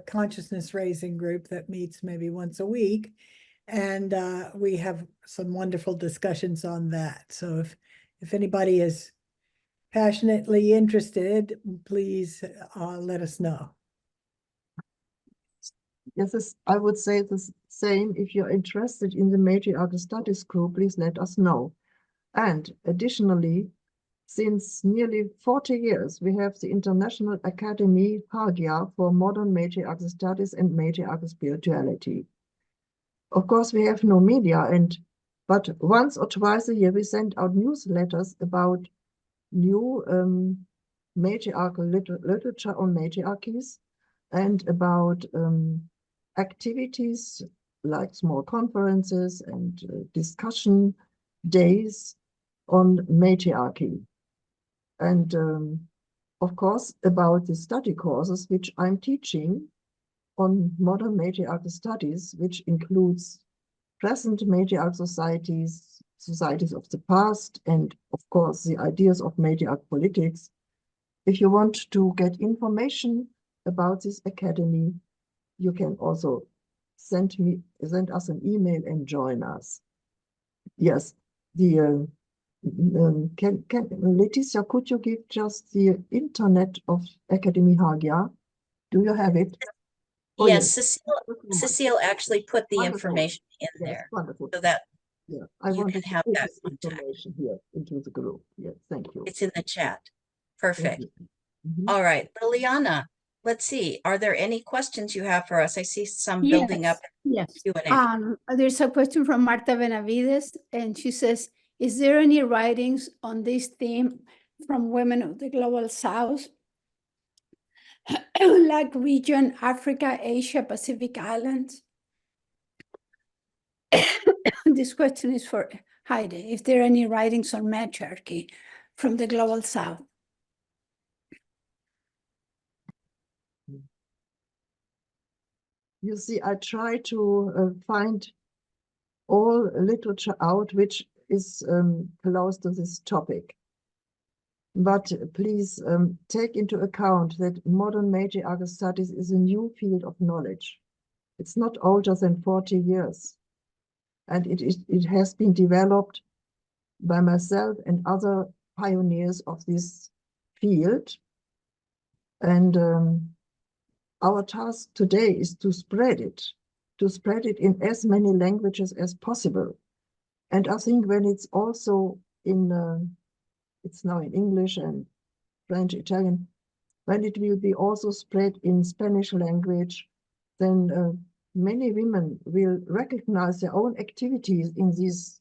consciousness raising group that meets maybe once a week. And we have some wonderful discussions on that. So if anybody is passionately interested, please let us know. Yes, I would say the same. If you're interested in the Matriarchal Studies group, please let us know. And additionally, since nearly 40 years, we have the International Academy Hagia for Modern Matriarchal Studies and Matriarchal Spirituality. Of course, we have no media, but once or twice a year we send out newsletters about new matriarchal literature on matriarchies and about activities like small conferences and discussion days on matriarchy. And of course, about the study courses which I'm teaching on modern matriarchal studies, which includes present matriarchal societies, societies of the past, and of course, the ideas of matriarchal politics. If you want to get information about this academy, you can also send us an email and join us. Yes, the Letecia, could you give just the internet of Academy Hagia? Do you have it? Oh, yes, Cecile actually put the Wonderful. information in Yes, there wonderful. so that Yeah, I you wanted can have to put that this contact. information here into the group. Yes, thank you. It's in the chat. Perfect. Mhm. All right, Liliana, let's see. Are there any questions you have for us? I see some building up. Yes. Q&A. There's a question from Marta Benavides, and she says, is there any writings on this theme from women of the Global South, like region Africa, Asia, Pacific Islands? This question is for Heide. If there are any writings on matriarchy from the Global South? You see, I try to find all literature out which is close to this topic. But please take into account that modern matriarchal studies is a new field of knowledge. It's not older than 40 years. And it has been developed by myself and other pioneers of this field. And our task today is to spread it in as many languages as possible. And I think when it's also it's now in English and French, Italian, when it will be also spread in Spanish language, then many women will recognize their own activities in this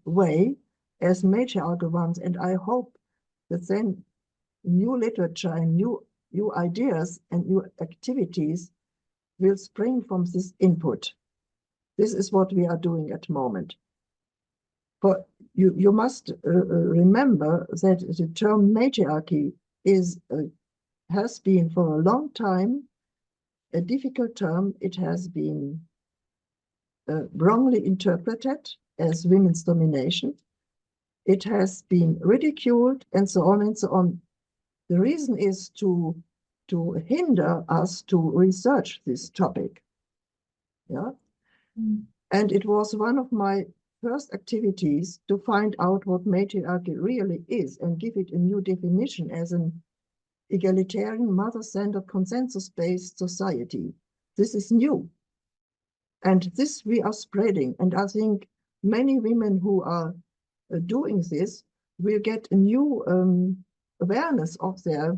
way as matriarchal ones. And I hope that then new literature and new ideas and new activities will spring from this input. This is what we are doing at the moment. For you must remember that the term matriarchy has been for a long time a difficult term. It has been wrongly interpreted as women's domination. It has been ridiculed and so on and so on. The reason is to hinder us to research this topic. Yeah. And it was one of my first activities to find out what matriarchy really is and give it a new definition as an egalitarian, mother-centered, consensus-based society. This is new. And this we are spreading. And I think many women who are doing this will get a new awareness of their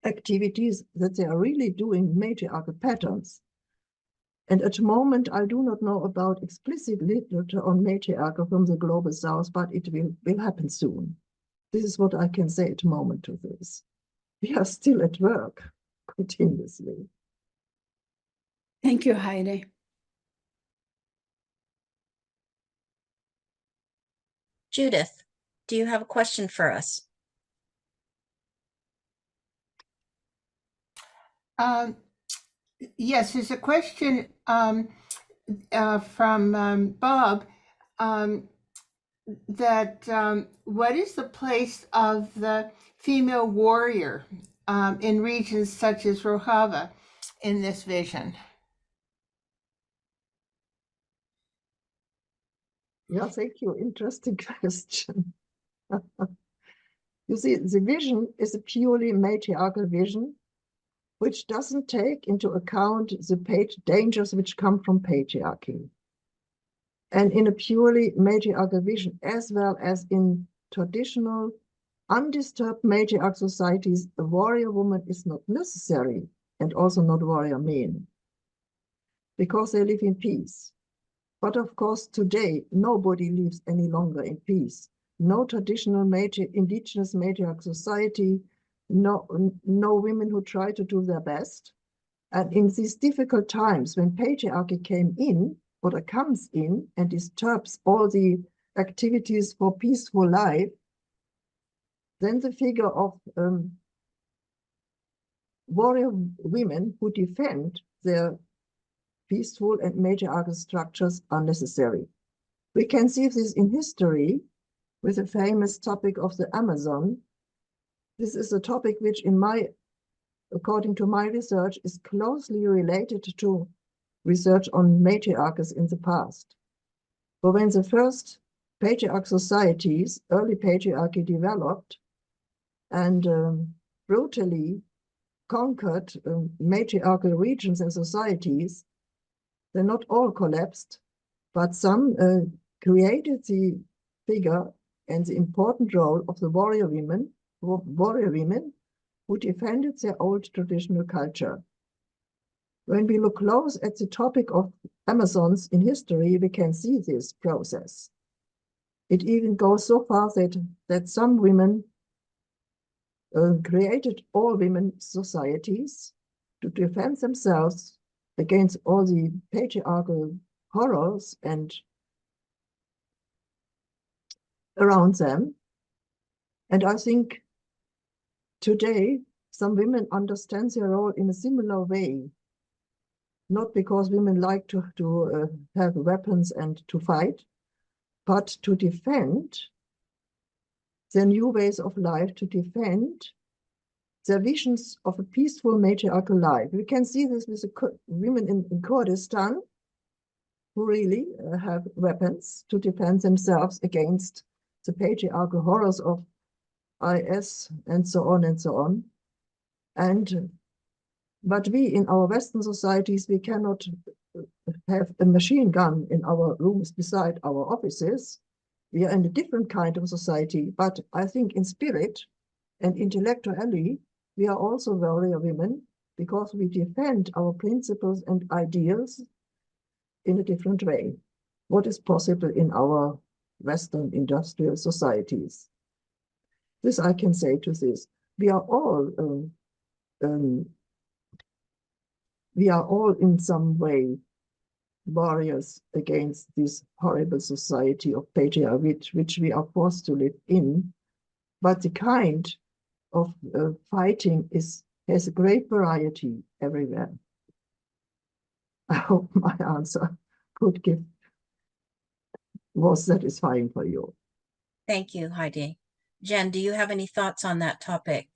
activities, that they are really doing matriarchal patterns. And at the moment, I do not know about explicit literature on matriarchal from the Global South, but it will happen soon. This is what I can say at the moment to this. We are still at work continuously. Thank you, Heide. Judith, do you have a question for us? Yes, there's a question from Bob that what is the place of the female warrior in regions such as Rojava in this vision? Yeah, thank you. Interesting question. You see, the vision is a purely matriarchal vision, which doesn't take into account the dangers which come from patriarchy. And in a purely matriarchal vision, as well as in traditional, undisturbed matriarchal societies, a warrior woman is not necessary, and also not warrior men, because they live in peace. But of course, today, nobody lives any longer in peace. No traditional indigenous matriarchal society, no women who try to do their best. And in these difficult times when patriarchy came in, or comes in and disturbs all the activities for peaceful life, then the figure of warrior women who defend their peaceful and matriarchal structures are necessary. We can see this in history with the famous topic of the Amazon. This is a topic which, according to my research, is closely related to research on matriarchs in the past. For when the first patriarch societies, early patriarchy, developed and brutally conquered matriarchal regions and societies, then not all collapsed, but some created the figure and the important role of the warrior women who defended their old traditional culture. When we look close at the topic of Amazons in history, we can see this process. It even goes so far that some women created all women societies to defend themselves against all the patriarchal horrors and around them. And I think today some women understand their role in a similar way, not because women like to have weapons and to fight, but to defend their new ways of life, to defend their visions of a peaceful matriarchal life. We can see this with the women in Kurdistan who really have weapons to defend themselves against the patriarchal horrors of IS and so on and so on. But we in our Western societies, we cannot have a machine gun in our rooms beside our offices. We are in a different kind of society, but I think in spirit and intellectually, we are also warrior women because we defend our principles and ideals in a different way. What is possible in our Western industrial societies? This I can say to this. We are all in some way warriors against this horrible society of patriarchy which we are forced to live in. But the kind of fighting has a great variety everywhere. I hope my answer was satisfying for you. Thank you, Heidi. Jen, do you have any thoughts on that topic?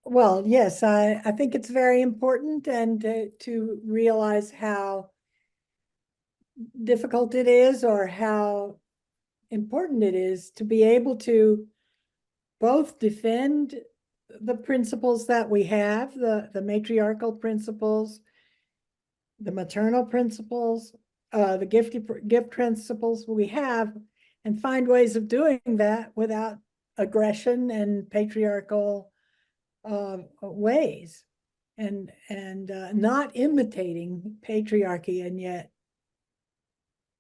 Well, yes, I think it's very important and to realize how difficult it is or how important it is to be able to both defend the principles that we have, the matriarchal principles, the maternal principles, the gift principles we have, and find ways of doing that without aggression and patriarchal ways, and not imitating patriarchy, and yet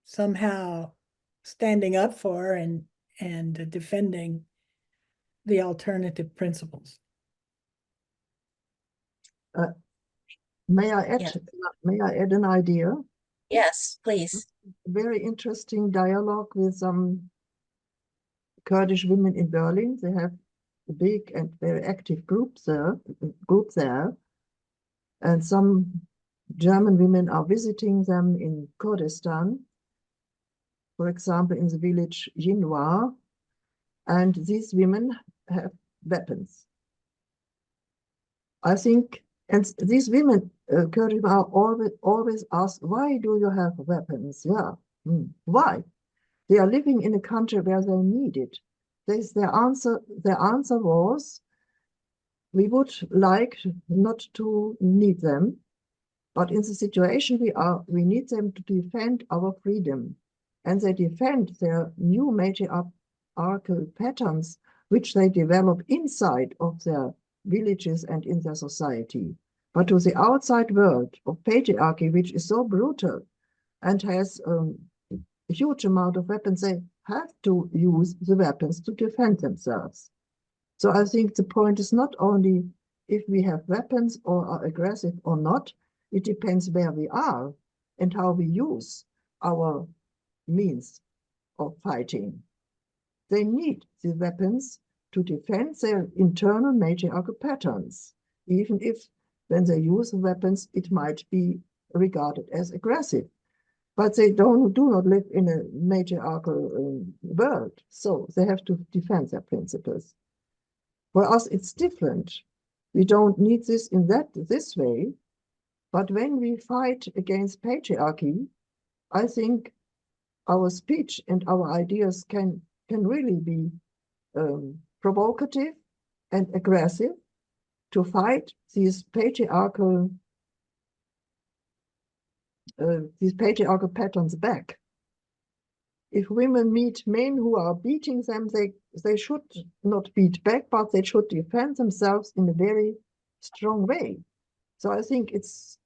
somehow standing up for and defending the alternative principles. May I add? Yes. May I add an idea? Yes, please. Very interesting dialogue with some Kurdish women in Berlin. They have a big and very active group there, and some German women are visiting them in Kurdistan, for example, in the village Jinwa, and these women have weapons. I think, and these women, Kurdish, are always asked, why do you have weapons? Yeah, why? They are living in a country where they need it. Their answer was, we would like not to need them, but in the situation we need them to defend our freedom. And they defend their new matriarchal patterns, which they develop inside of their villages and in their society. But to the outside world of patriarchy, which is so brutal and has a huge amount of weapons, they have to use the weapons to defend themselves. So I think the point is not only if we have weapons or are aggressive or not, it depends where we are and how we use our means of fighting. They need the weapons to defend their internal matriarchal patterns, even if when they use the weapons, it might be regarded as aggressive. But they do not live in a matriarchal world, so they have to defend their principles. For us, it's different. We don't need this in this way, but when we fight against patriarchy, I think our speech and our ideas can really be provocative and aggressive to fight these patriarchal patterns back. If women meet men who are beating them, they should not beat back, but they should defend themselves in a very strong way. So I think it's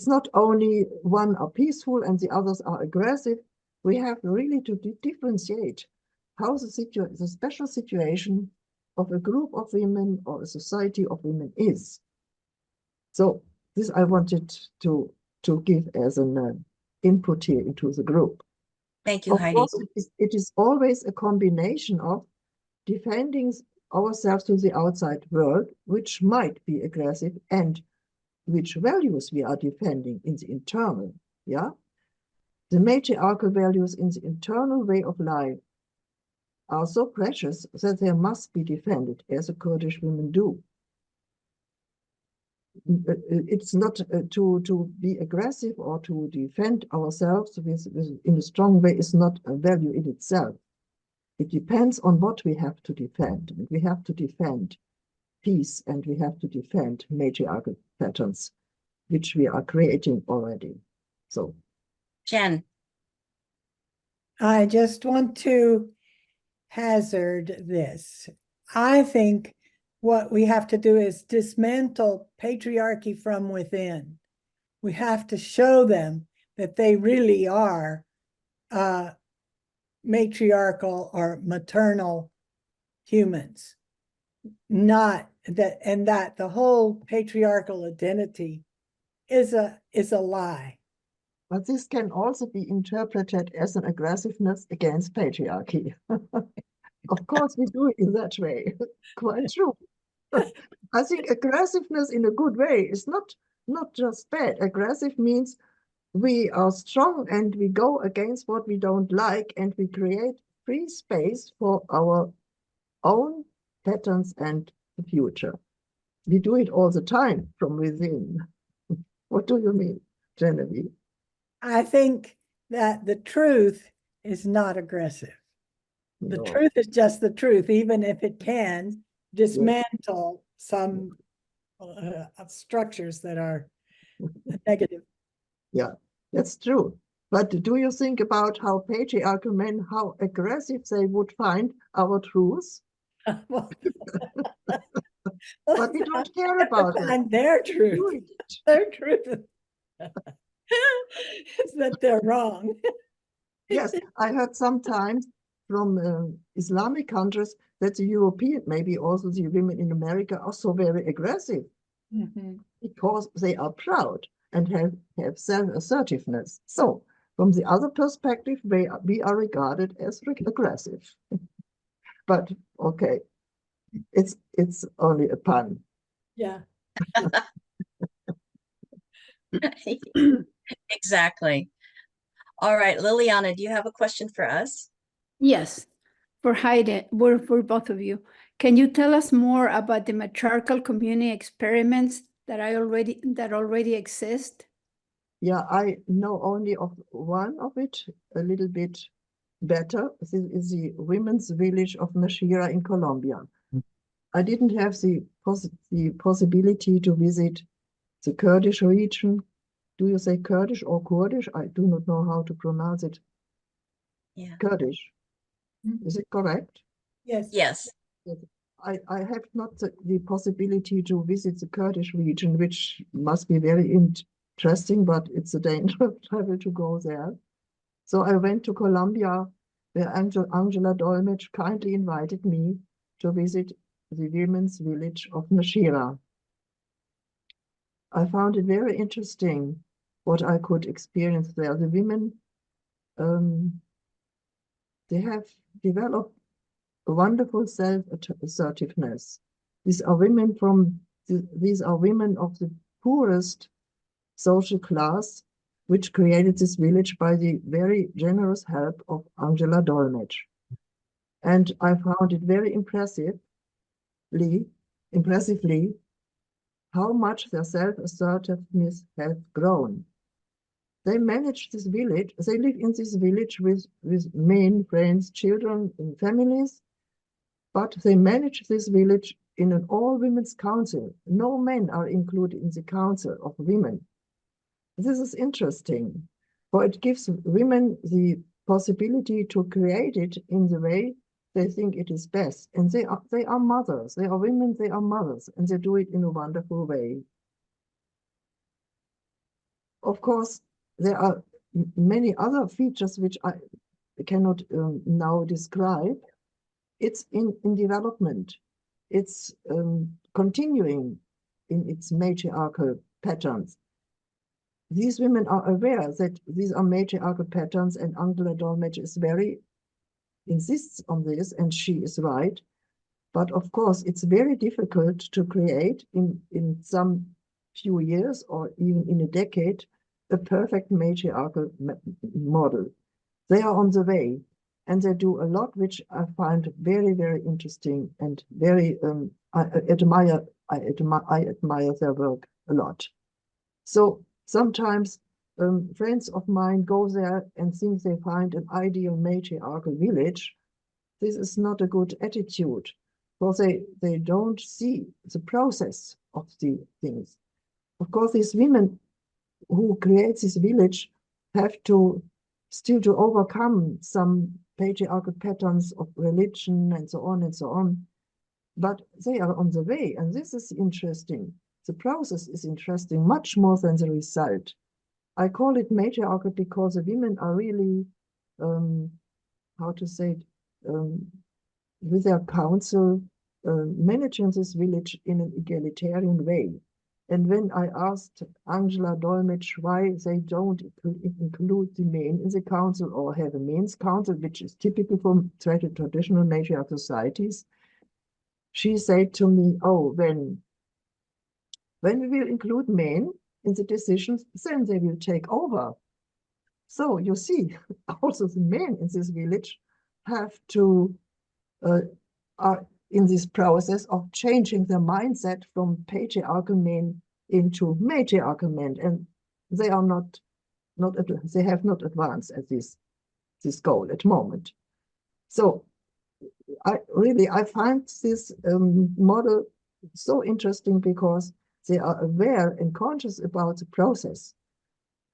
not only one are peaceful and the others are aggressive. We have really to differentiate how the special situation of a group of women or a society of women is. So this I wanted to give as an input here into the group. Thank you, Of Heidi. course, it is always a combination of defending ourselves to the outside world, which might be aggressive, and which values we are defending in the internal, yeah? The matriarchal values in the internal way of life are so precious that they must be defended, as the Kurdish women do. It's not to be aggressive or to defend ourselves in a strong way is not a value in itself. It depends on what we have to defend. And we have to defend peace, and we have to defend matriarchal patterns, which we are creating already. So, Jen, I just want to hazard this. I think what we have to do is dismantle patriarchy from within. We have to show them that they really are matriarchal or maternal humans, not that, and that the whole patriarchal identity is a lie. but this can also be interpreted as an aggressiveness against patriarchy. Of course, we do it in that way. Quite true. I think aggressiveness in a good way is not just bad. Aggressive means we are strong and we go against what we don't like, and we create free space for our own patterns and the future. We do it all the time from within. What do you mean, Genevieve? I think that the truth is not aggressive. The No. truth is just the truth, even if it can dismantle some structures that are negative. Yeah, that's true. But do you think about how patriarchal men, how aggressive they would find our truth? Well, But we don't care about that. and their Do truth, it. their truth is that they're wrong. Yes, I heard sometimes from Islamic countries that the European, maybe also the women in America, are so very aggressive because they are proud and have self-assertiveness. So from the other perspective, we are regarded as aggressive. But okay, it's only a pun. Yeah. exactly. All right, Liliana, do you have a question for us? Yes, for Heide, for both of you. Can you tell us more about the matriarchal community experiments that already exist? Yeah, I know only of one of it a little bit better. This is the women's village of Nashira in Colombia. I didn't have the possibility to visit the Kurdish region. Do you say Kurdish or Kurdish? I do not know how to pronounce it. Yeah. Kurdish. Is it correct? Yes. Yes. I have not the possibility to visit the Kurdish region, which must be very interesting, but it's a dangerous travel to go there. So I went to Colombia, where Angela Dolmetsch kindly invited me to visit the women's village of Nashira. I found it very interesting what I could experience there. The women, they have developed a wonderful self-assertiveness. These are women of the poorest social class, which created this village by the very generous help of Angela Dolmetsch. And I found it very impressively, how much their self-assertiveness has grown. They manage this village, they live in this village with men, friends, children, and families, but they manage this village in an all-women's council. No men are included in the council of women. This is interesting, for it gives women the possibility to create it in the way they think it is best. And they are mothers, they are women, they are mothers, and they do it in a wonderful way. Of course, there are many other features which I cannot now describe. It's in development. It's continuing in its matriarchal patterns. These women are aware that these are matriarchal patterns, and Angela Dolmetsch is insists on this, and she is right. But of course, it's very difficult to create in some few years or even in a decade a perfect matriarchal model. They are on the way, and they do a lot which I find very, very interesting and very I admire their work a lot. So sometimes friends of mine go there and think they find an ideal matriarchal village. this is not a good attitude, because they don't see the process of the things. Of course, these women who create this village have to still to overcome some patriarchal patterns of religion and so on and so on. But they are on the way, and this is interesting. The process is interesting much more than the result. I call it matriarchal because the women are really, how to say it, with their council, managing this village in an egalitarian way. And when I asked Angela Dolmetsch why they don't include the men in the council or have a men's council, which is typical for traditional matriarchal societies, she said to me, oh, when we will include men in the decisions, then they will take over. So you see, also the men in this village have to, are in this process of changing their mindset from patriarchal men into matriarchal men, and they are they have not advanced at this goal at the moment. So I find this model so interesting because they are aware and conscious about the process,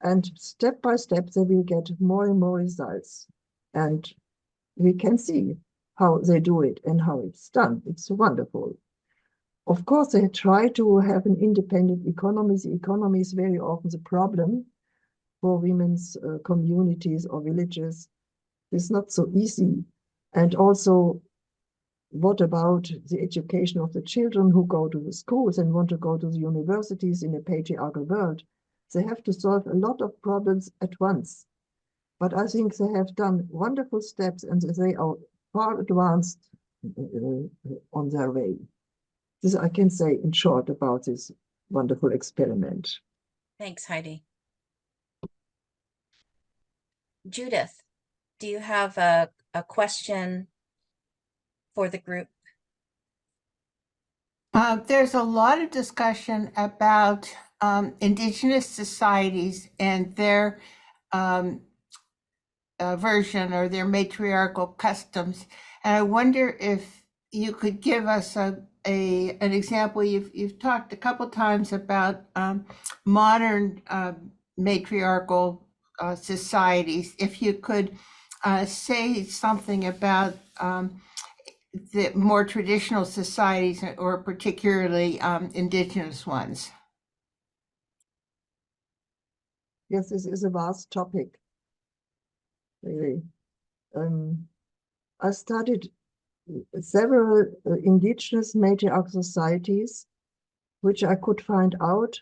and step by step they will get more and more results, and we can see how they do it and how it's done. It's wonderful. Of course, they try to have an independent economy. The economy is very often the problem for women's communities or villages. It's not so easy. And also, what about the education of the children who go to the schools and want to go to the universities in a patriarchal world? They have to solve a lot of problems at once. But I think they have done wonderful steps, and they are far advanced on their way. This I can say in short about this wonderful experiment. Thanks, Heidi. Judith, do you have a question for the group? There's a lot of discussion about indigenous societies and their version or their matriarchal customs. And I wonder if you could give us an example. You've talked a couple times about modern matriarchal societies. If you could say something about the more traditional societies, or particularly indigenous ones. Yes, this is a vast topic, really. I studied several indigenous matriarchal societies, which I could find out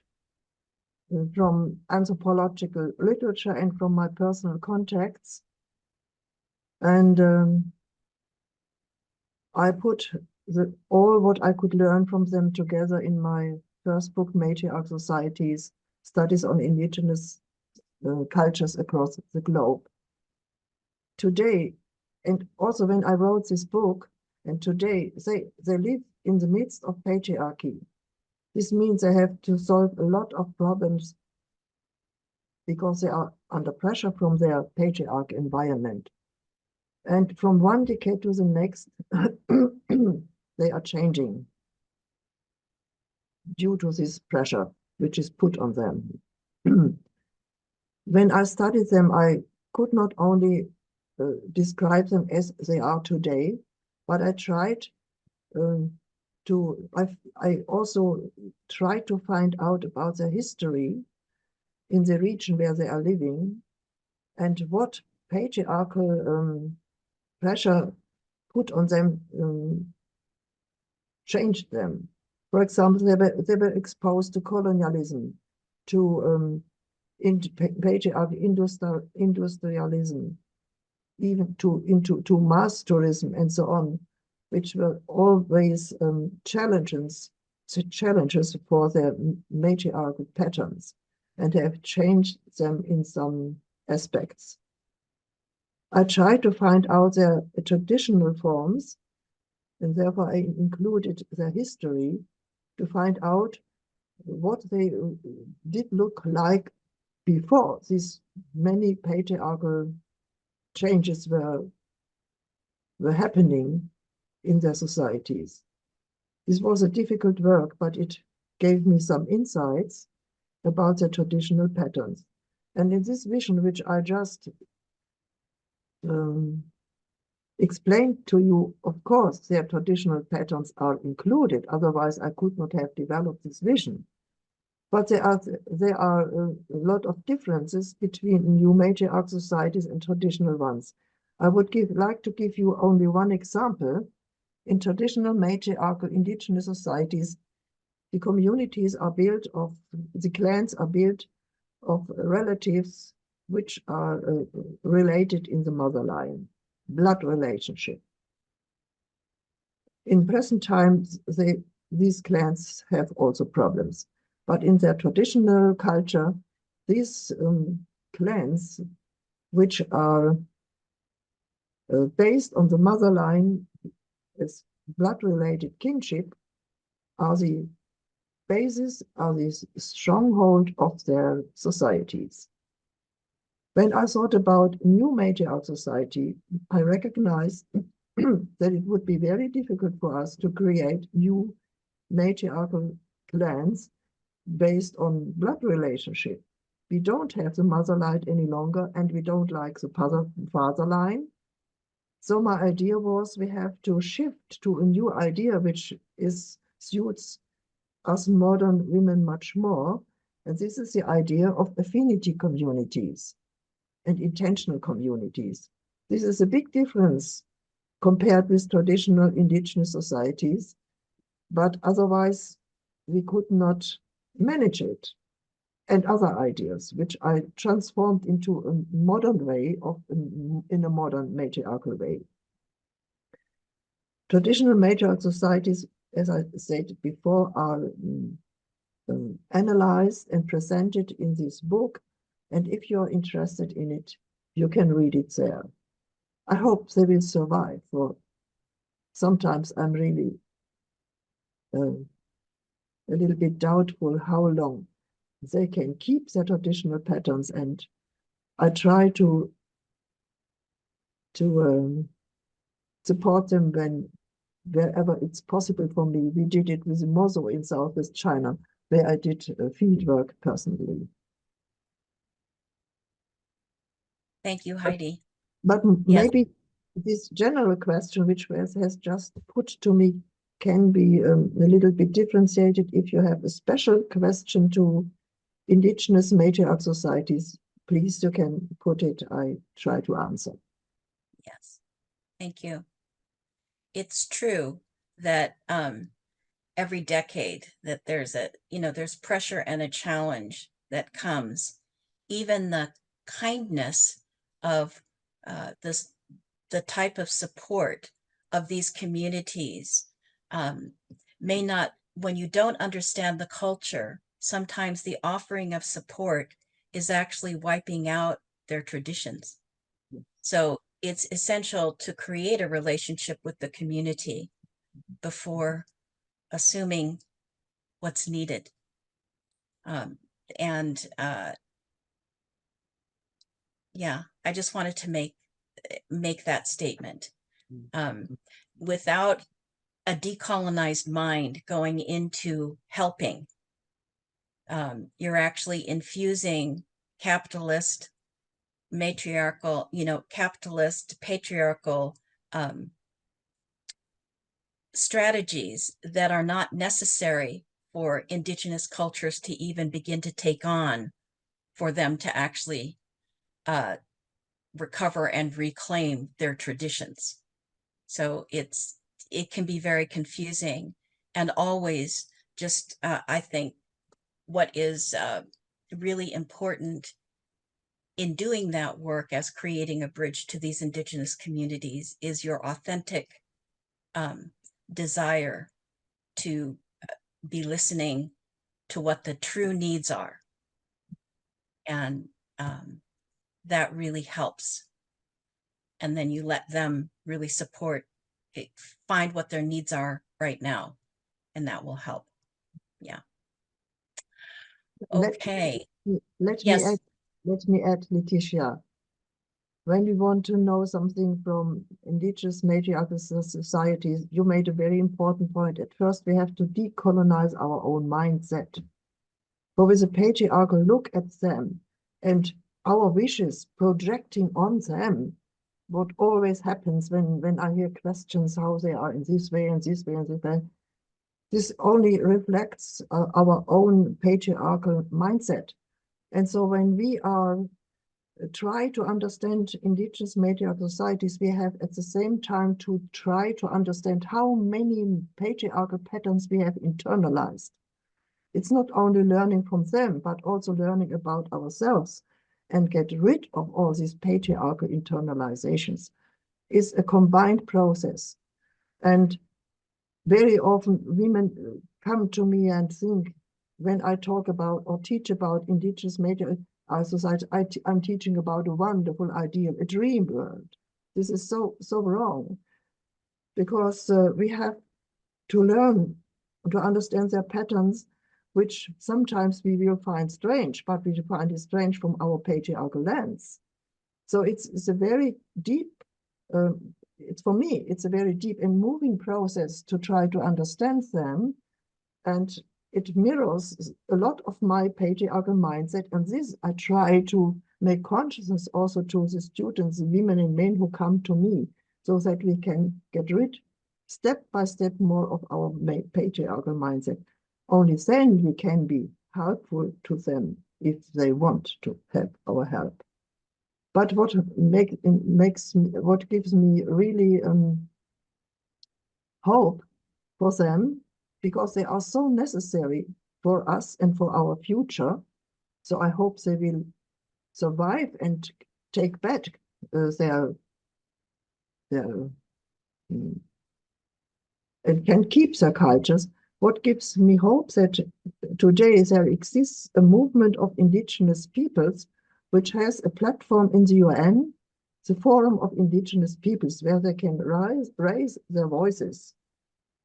from anthropological literature and from my personal contacts. And I put all what I could learn from them together in my first book, Matriarchal Societies, Studies on Indigenous Cultures Across the Globe. Today, and also when I wrote this book, and today they live in the midst of patriarchy. This means they have to solve a lot of problems because they are under pressure from their patriarch environment. And from one decade to the next, they are changing due to this pressure which is put on them. When I studied them, I could not only describe them as they are today, but I tried I also tried to find out about their history in the region where they are living, and what patriarchal pressure put on them changed them. For example, they were exposed to colonialism, to patriarchal industrialism, even to mass tourism and so on, which were always challenges for their matriarchal patterns, and have changed them in some aspects. I tried to find out their traditional forms, and therefore I included their history to find out what they did look like before these many patriarchal changes were were happening in their societies. This was a difficult work, but it gave me some insights about the traditional patterns. And in this vision, which I just explained to you, of course, their traditional patterns are included. Otherwise, I could not have developed this vision. But there are a lot of differences between new matriarch societies and traditional ones. I would like to give you only one example. In traditional matriarchal indigenous societies, the communities are built of, the clans are built of relatives which are related in the mother line, blood relationship. In present times, these clans have also problems. But in their traditional culture, these clans, which are based on the mother line as blood-related kinship, are the basis, are the stronghold of their societies. When I thought about new matriarchal society, I recognized that it would be very difficult for us to create new matriarchal clans based on blood relationship. We don't have the mother line any longer, and we don't like the father line. So my idea was we have to shift to a new idea which suits us modern women much more. And this is the idea of affinity communities and intentional communities. This is a big difference compared with traditional indigenous societies, but otherwise we could not manage it. And other ideas, which I transformed into a modern way in a modern matriarchal way. Traditional matriarchal societies, as I said before, are analyzed and presented in this book. And if you're interested in it, you can read it there. I hope they will survive, for sometimes I'm really a little bit doubtful how long they can keep their traditional patterns, and I try to support them wherever it's possible for me. We did it with Mozo in Southwest China, where I did field work personally. Thank you, Heidi. But Yes. maybe this general question, which has just put to me, can be a little bit differentiated. If you have a special question to indigenous matriarch societies, please, you can put it. I try to answer. Yes, thank you. It's true that every decade that there's there's pressure and a challenge that comes. Even the kindness of the type of support of these communities may not, when you don't understand the culture, sometimes the offering of support is actually wiping out their traditions. So it's essential to create a relationship with the community before assuming what's needed. Yeah, I just wanted to make that statement. Without a decolonized mind going into helping, you're actually infusing capitalist, matriarchal, capitalist, patriarchal strategies that are not necessary for indigenous cultures to even begin to take on, for them to actually recover and reclaim their traditions. So it can be very confusing, and always just, I think what is really important in doing that work as creating a bridge to these indigenous communities is your authentic desire to be listening to what the true needs are. And that really helps. And then you let them really find what their needs are right now, and that will help. Yeah. Okay. Let Yes. me add, Letecia. when we want to know something from indigenous matriarchal societies, you made a very important point. At first, we have to decolonize our own mindset. For with a patriarchal look at them and our wishes projecting on them, what always happens when I hear questions how they are in this way and this way and this way, this only reflects our own patriarchal mindset. And so when we are try to understand indigenous matriarchal societies, we have at the same time to try to understand how many patriarchal patterns we have internalized. It's not only learning from them, but also learning about ourselves and get rid of all these patriarchal internalizations. Is a combined process. And very often women come to me and think, when I talk about or teach about indigenous matriarchal society, I'm teaching about a wonderful ideal, a dream world. This is so wrong, because we have to learn to understand their patterns, which sometimes we will find strange, but we find it strange from our patriarchal lens. So it's a very deep, for me, it's a very deep and moving process to try to understand them. And it mirrors a lot of my patriarchal mindset. And this I try to make consciousness also to the students, women and men who come to me, so that we can get rid, step by step, more of our patriarchal mindset. Only then we can be helpful to them if they want to have our help. But what gives me really hope for them, because they are so necessary for us and for our future. So I hope they will survive and take back their and can keep their cultures. What gives me hope that today there exists a movement of indigenous peoples which has a platform in the UN, the Forum of Indigenous Peoples, where they can raise their voices.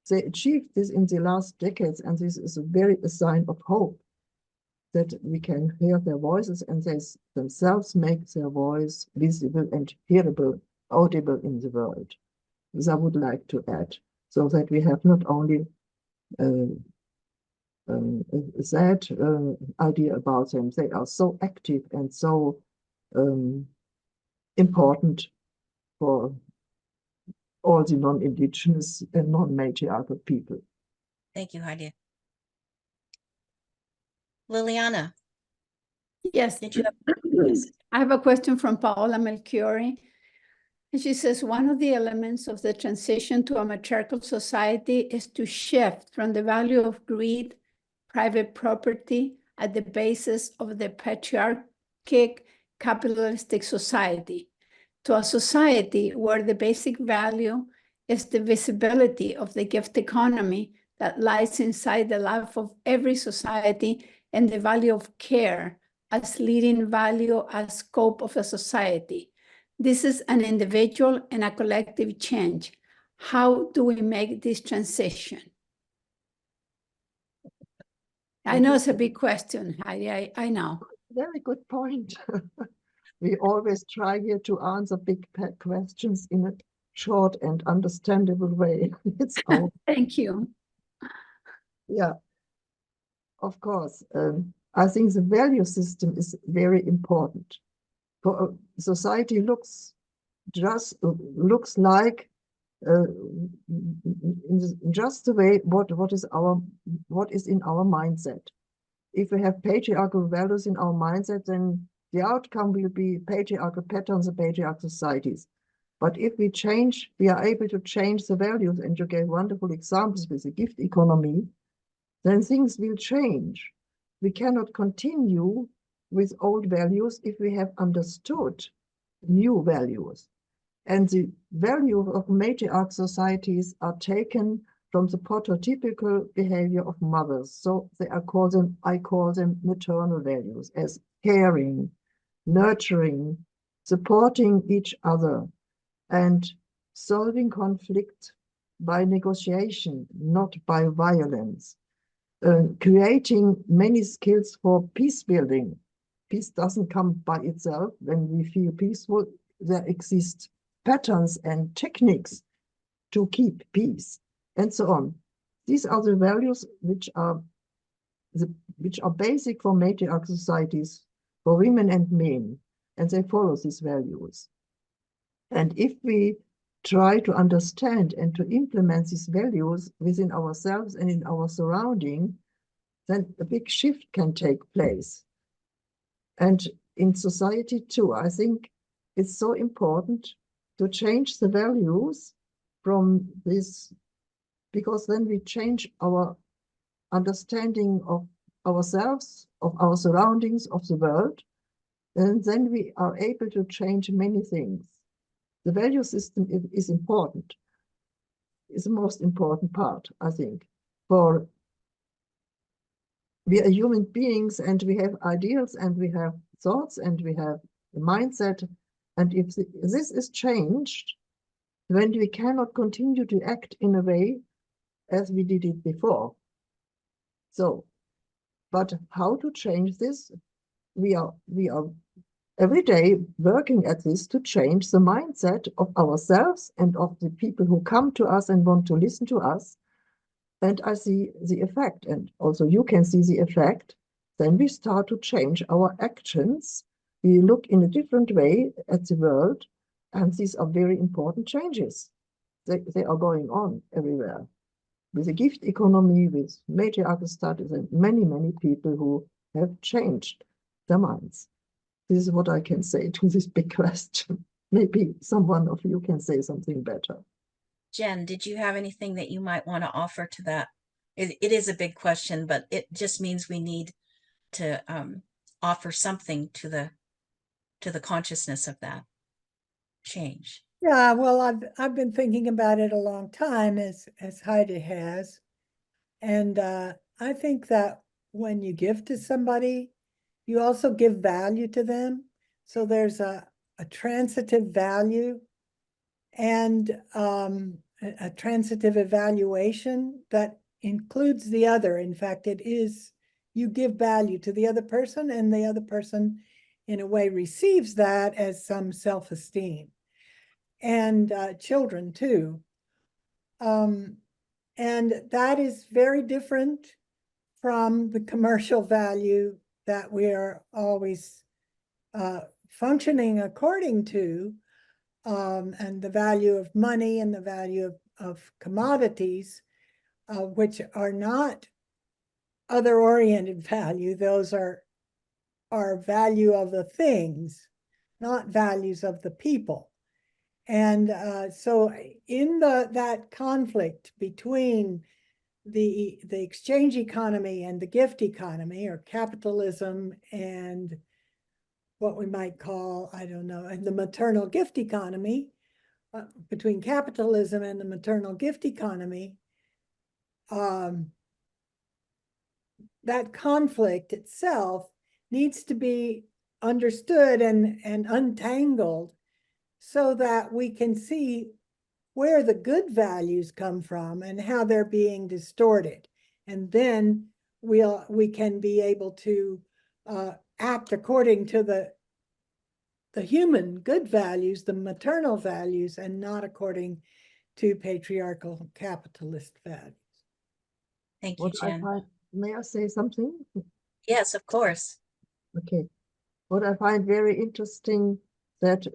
They achieved this in the last decades, and this is a sign of hope, that we can hear their voices and they themselves make their voice visible and hearable, audible in the world. This I would like to add, so that we have not only a sad idea about them. They are so active and so important for all the non-indigenous and non-matriarchal people. Thank you, Heide. Liliana, Yes. did you have? Yes. I have a question from Paola Melchiori. And she says, one of the elements of the transition to a matriarchal society is to shift from the value of greed, private property at the basis of the patriarchic capitalistic society, to a society where the basic value is the visibility of the gift economy that lies inside the life of every society, and the value of care as leading value as scope of a society. This is an individual and a collective change. How do we make this transition? I know it's a big question, Heidi, I know. Very good point. We always try here to answer big questions in a short and understandable way. It's our Thank you. Yeah, of course. I think the value system is very important. For society looks like in just the way what is in our mindset. If we have patriarchal values in our mindset, then the outcome will be patriarchal patterns and patriarchal societies. But if we are able to change the values, and you gave wonderful examples with the gift economy, then things will change. We cannot continue with old values if we have understood new values. And the value of matriarch societies are taken from the prototypical behavior of mothers. So I call them maternal values, as caring, nurturing, supporting each other, and solving conflict by negotiation, not by violence. Creating many skills for peace building. Peace doesn't come by itself. When we feel peaceful, there exist patterns and techniques to keep peace, and so on. These are the values which are basic for matriarchal societies, for women and men, and they follow these values. And if we try to understand and to implement these values within ourselves and in our surrounding, then a big shift can take place. And in society too, I think it's so important to change the values from this, because then we change our understanding of ourselves, of our surroundings, of the world, and then we are able to change many things. The value system is important, is the most important part, I think. For we are human beings and we have ideals and we have thoughts and we have a mindset. And if this is changed, then we cannot continue to act in a way as we did it before. So, but how to change this? We are every day working at this to change the mindset of ourselves and of the people who come to us and want to listen to us. And I see the effect, and also you can see the effect. Then we start to change our actions. We look in a different way at the world, and these are very important changes. They are going on everywhere. With the gift economy, with matriarchal studies, and many, many people who have changed their minds. This is what I can say to this big question. Maybe someone of you can say something better. Jen, did you have anything that you might want to offer to that? It is a big question, but it just means we need to offer something to the consciousness of that change. Yeah, well, I've been thinking about it a long time, as Heide has. And I think that when you give to somebody, you also give value to them. So there's a transitive value and a transitive evaluation that includes the other. In fact, it is, you give value to the other person, and the other person in a way receives that as some self-esteem. And children too. And that is very different from the commercial value that we are always functioning according to, and the value of money and the value of commodities, which are not other-oriented value. Those are value of the things, not values of the people. And so in that conflict between the exchange economy and the gift economy, or capitalism and what we might call, I don't know, and the maternal gift economy, between capitalism and the maternal gift economy, that conflict itself needs to be understood and untangled, so that we can see where the good values come from and how they're being distorted. And then we can be able to act according to the human good values, the maternal values, and not according to patriarchal capitalist values. Thank you, Jen. May I say something? Yes, of course. Okay. What I find very interesting, that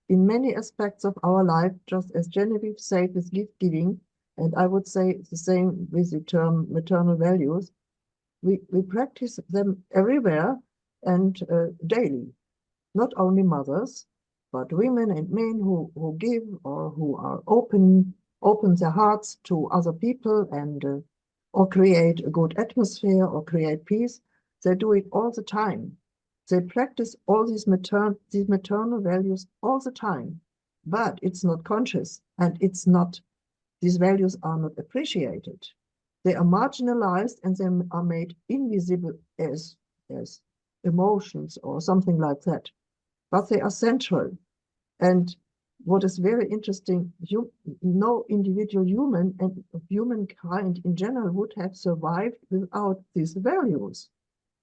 in many aspects of our life, just as Genevieve said with gift giving, and I would say the same with the term maternal values, we practice them everywhere and daily. Not only mothers, but women and men who give, or who are open their hearts to other people, and or create a good atmosphere or create peace. They do it all the time. They practice all these maternal values all the time, but it's not conscious, and these values are not appreciated. They are marginalized, and they are made invisible as emotions or something like that. But they are central. And what is very interesting, no individual human and humankind in general would have survived without these values.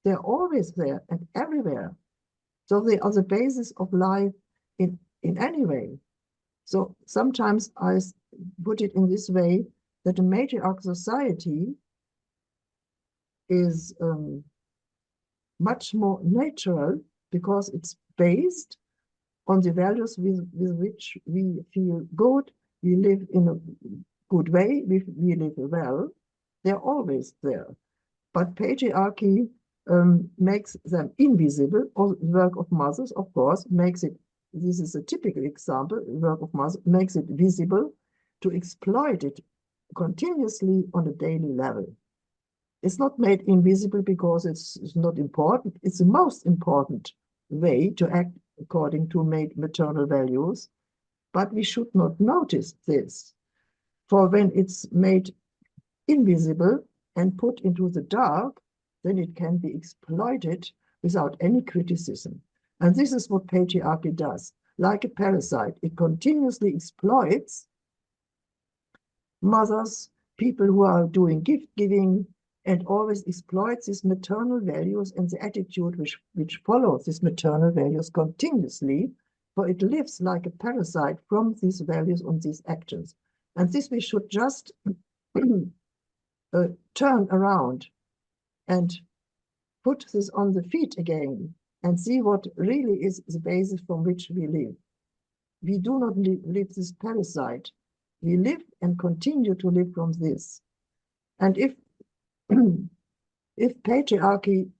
They're always there and everywhere. So they are the basis of life in in any way. So sometimes I put it in this way, that a matriarchal society is much more natural because it's based on the values with which we feel good, we live in a good way, we live well. They're always there. But patriarchy makes them invisible, or work of mothers, of course, makes it, this is a typical example, work of mothers makes it visible to exploit it continuously on a daily level. It's not made invisible because it's not important. It's the most important way to act according to maternal values, but we should not notice this. For when it's made invisible and put into the dark, then it can be exploited without any criticism. And this is what patriarchy does. Like a parasite, it continuously exploits mothers, people who are doing gift giving, and always exploits these maternal values and the attitude which follows these maternal values continuously, for it lives like a parasite from these values on these actions. And this we should just turn around and put this on the feet again and see what really is the basis from which we live. We do not live this parasite. We live and continue to live from this. And if patriarchy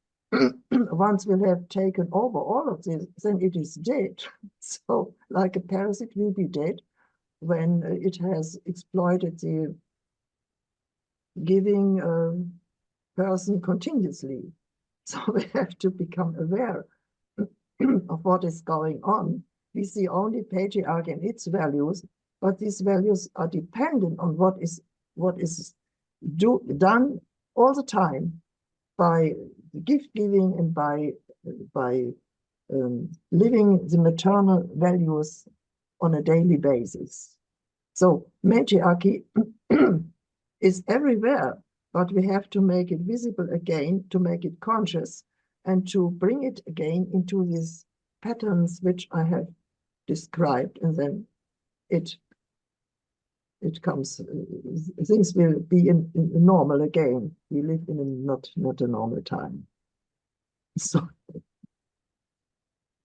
once will have taken over all of this, then it is dead. So like a parasite will be dead when it has exploited the giving person continuously. So we have to become aware of what is going on. We see only patriarchy and its values, but these values are dependent on what is done all the time by gift giving and by living the maternal values on a daily basis. So matriarchy is everywhere, but we have to make it visible again, to make it conscious, and to bring it again into these patterns which I have described, and then it comes, things will be in normal again. We live in not a normal time. So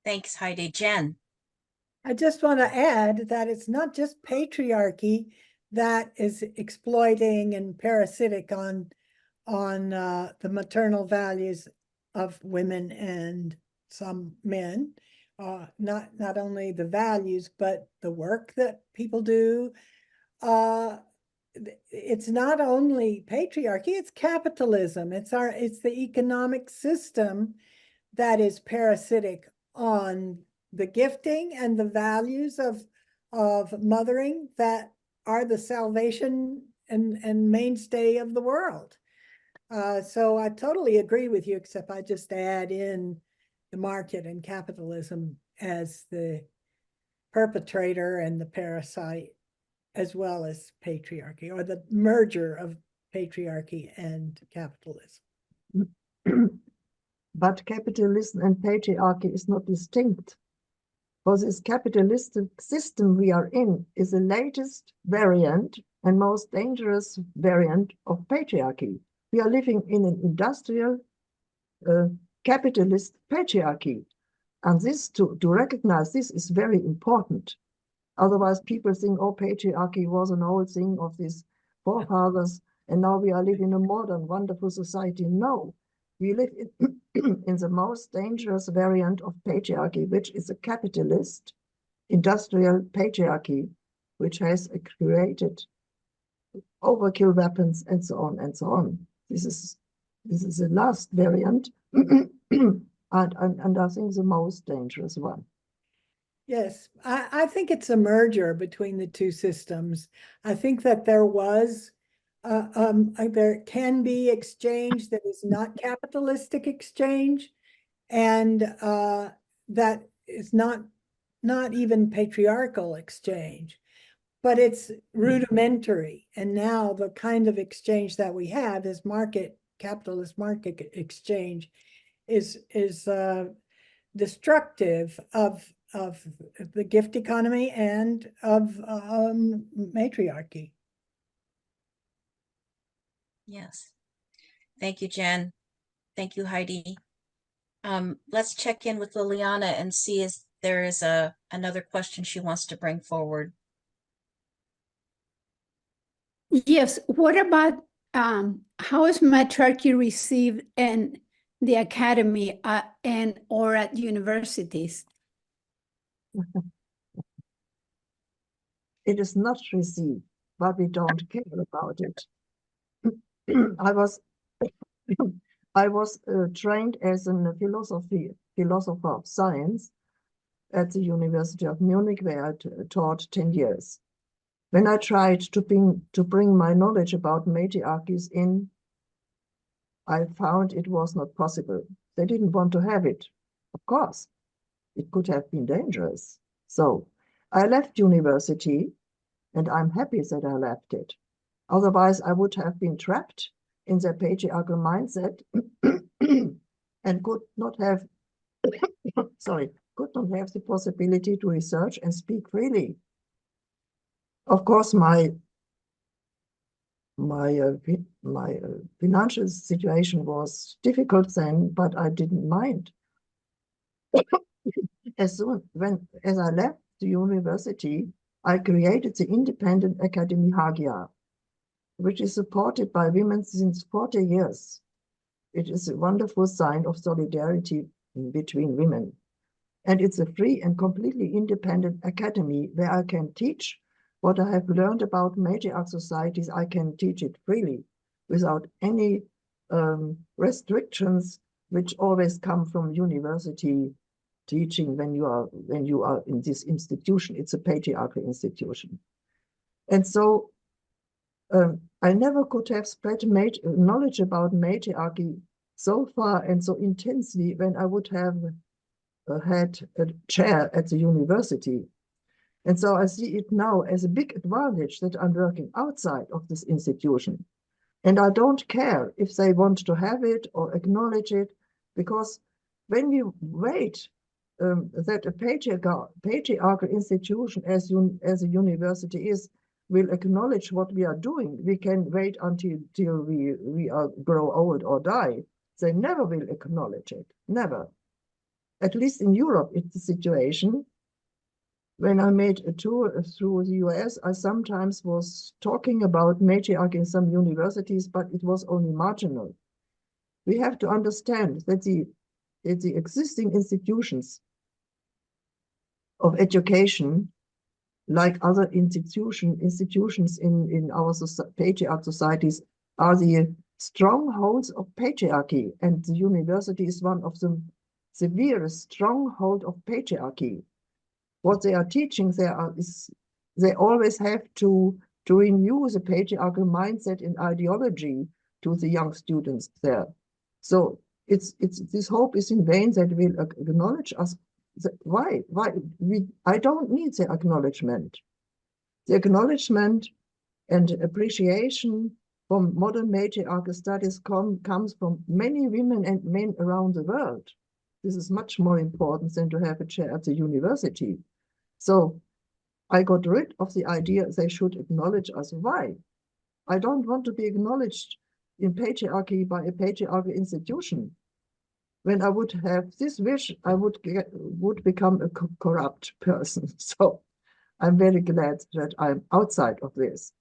Thanks, Heide. Jen. I just want to add that it's not just patriarchy that is exploiting and parasitic on the maternal values of women and some men. Not only the values, but the work that people do. It's not only patriarchy, it's capitalism. It's the economic system that is parasitic on the gifting and the values of mothering that are the salvation and mainstay of the world. So I totally agree with you, except I just add in the market and capitalism as the perpetrator and the parasite, as well as patriarchy, or the merger of patriarchy and capitalism. But capitalism and patriarchy is not distinct. For this capitalistic system we are in is the latest variant and most dangerous variant of patriarchy. We are living in an industrial capitalist patriarchy. And this, to recognize this, is very important. Otherwise, people think, oh, patriarchy was an old thing of these forefathers, and now we are living in a modern, wonderful society. No, we live in the most dangerous variant of patriarchy, which is a capitalist industrial patriarchy, which has created overkill weapons and so on and so on. This is the last variant, and I think the most dangerous one. Yes, I think it's a merger between the two systems. I think that there can be exchange that is not capitalistic exchange, and that is not even patriarchal exchange, but it's rudimentary. And now the kind of exchange that we have is capitalist market exchange is destructive of the gift economy and of matriarchy. Yes. Thank you, Jen. Thank you, Heidi. Let's check in with Liliana and see if there is another question she wants to bring forward. Yes, what about how is matriarchy received in the academy and or at universities? It is not received, but we don't care about it. I was trained as a philosopher of science at the University of Munich, where I taught 10 years. When I tried to bring my knowledge about matriarchies in, I found it was not possible. They didn't want to have it. Of course, it could have been dangerous. So I left university, and I'm happy that I left it. Otherwise, I would have been trapped in their patriarchal mindset and could not have, could not have the possibility to research and speak freely. Of course, my financial situation was difficult then, but I didn't mind. As I left the university, I created the independent Academy Hagia, which is supported by women since 40 years. It is a wonderful sign of solidarity between women. And it's a free and completely independent academy where I can teach what I have learned about matriarch societies. I can teach it freely without any restrictions, which always come from university teaching when you are in this institution. It's a patriarchal institution. And so I never could have spread knowledge about matriarchy so far and so intensely when I would have had a chair at the university. And so I see it now as a big advantage that I'm working outside of this institution. And I don't care if they want to have it or acknowledge it, because when we wait that a patriarchal institution as a university will acknowledge what we are doing, we can wait until we grow old or die. They never will acknowledge it, never. At least in Europe, it's the situation. When I made a tour through the US, I sometimes was talking about matriarchy in some universities, but it was only marginal. We have to understand that the existing institutions of education, like other institutions in our patriarch societies, are the strongholds of patriarchy, and the university is one of the severest stronghold of patriarchy. What they are teaching there is they always have to renew the patriarchal mindset and ideology to the young students there. So this hope is in vain that will acknowledge us. Why? I don't need the acknowledgement. The acknowledgement and appreciation from modern matriarchal studies comes from many women and men around the world. This is much more important than to have a chair at the university. So I got rid of the idea they should acknowledge us. Why? I don't want to be acknowledged in patriarchy by a patriarchal institution. When I would have this wish, I would become a corrupt person. So I'm very glad that I'm outside of this.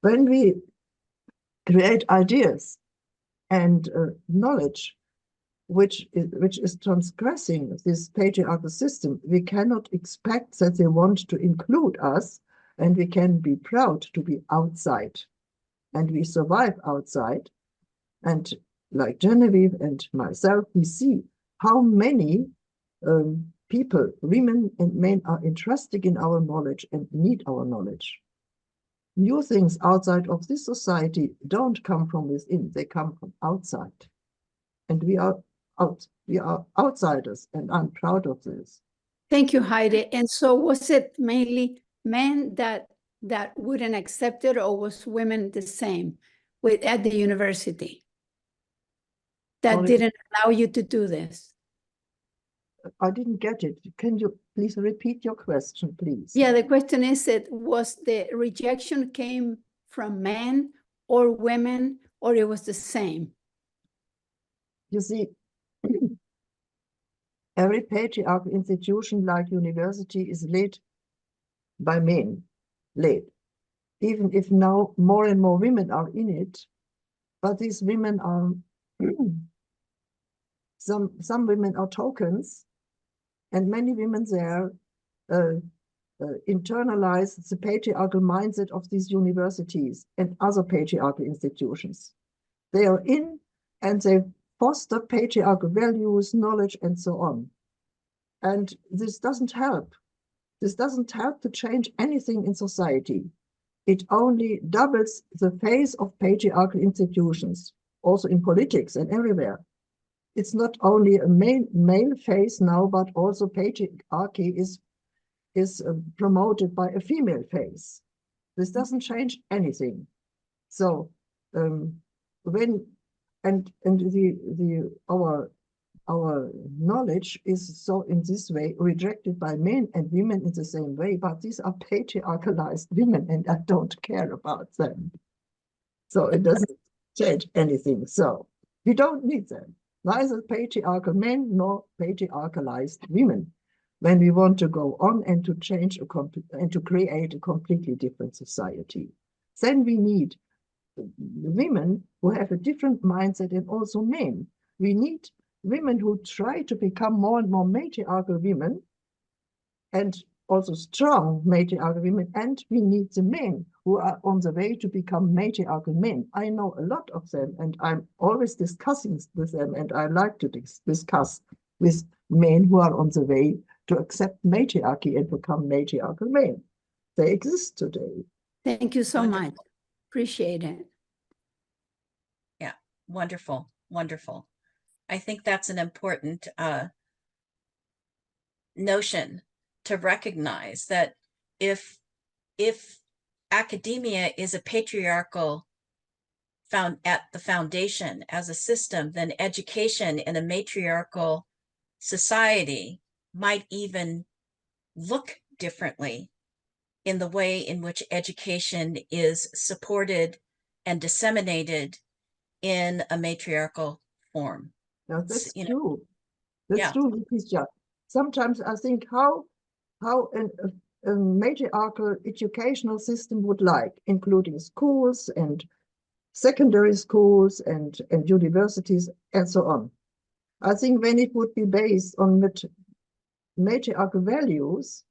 When we create ideas and knowledge which is transgressing this patriarchal system, we cannot expect that they want to include us, and we can be proud to be outside. And we survive outside. And like Genevieve and myself, we see how many people, women and men, are interested in our knowledge and need our knowledge. New things outside of this society don't come from within, they come from outside. And we are outsiders, and I'm proud of this. Thank you, Heide. And so was it mainly men that wouldn't accept it, or was women the same at the university that didn't allow you to do this? I didn't get it. Can you please repeat your question, please? Yeah, the question is that was the rejection came from men or women, or it was the same? You see, every patriarchal institution like university is led by men, even if now more and more women are in it, but these women are, some women are tokens, and many women there internalize the patriarchal mindset of these universities and other patriarchal institutions. They are in and they foster patriarchal values, knowledge, and so on. And this doesn't help. This doesn't help to change anything in society. It only doubles the face of patriarchal institutions, also in politics and everywhere. It's not only a male face now, but also patriarchy is promoted by a female face. This doesn't change anything. So our knowledge is so in this way rejected by men and women in the same way, but these are patriarchalized women and I don't care about them. So it doesn't change anything. So we don't need them, neither patriarchal men nor patriarchalized women, when we want to go on and to change and to create a completely different society. Then we need women who have a different mindset and also men. We need women who try to become more and more matriarchal women and also strong matriarchal women, and we need the men who are on the way to become matriarchal men. I know a lot of them and I'm always discussing with them, and I like to discuss with men who are on the way to accept matriarchy and become matriarchal men. They exist today. Thank you so Wonderful. much. Appreciate it. Yeah, wonderful, wonderful. I think that's an important notion to recognize, that if academia is a patriarchal at the foundation as a system, then education in a matriarchal society might even look differently in the way in which education is supported and disseminated in a matriarchal form. Yeah, that's You know, true. That's yeah. true, Letecia. Sometimes I think how a matriarchal educational system would like, including schools and secondary schools and universities and so on. I think when it would be based on matriarchal values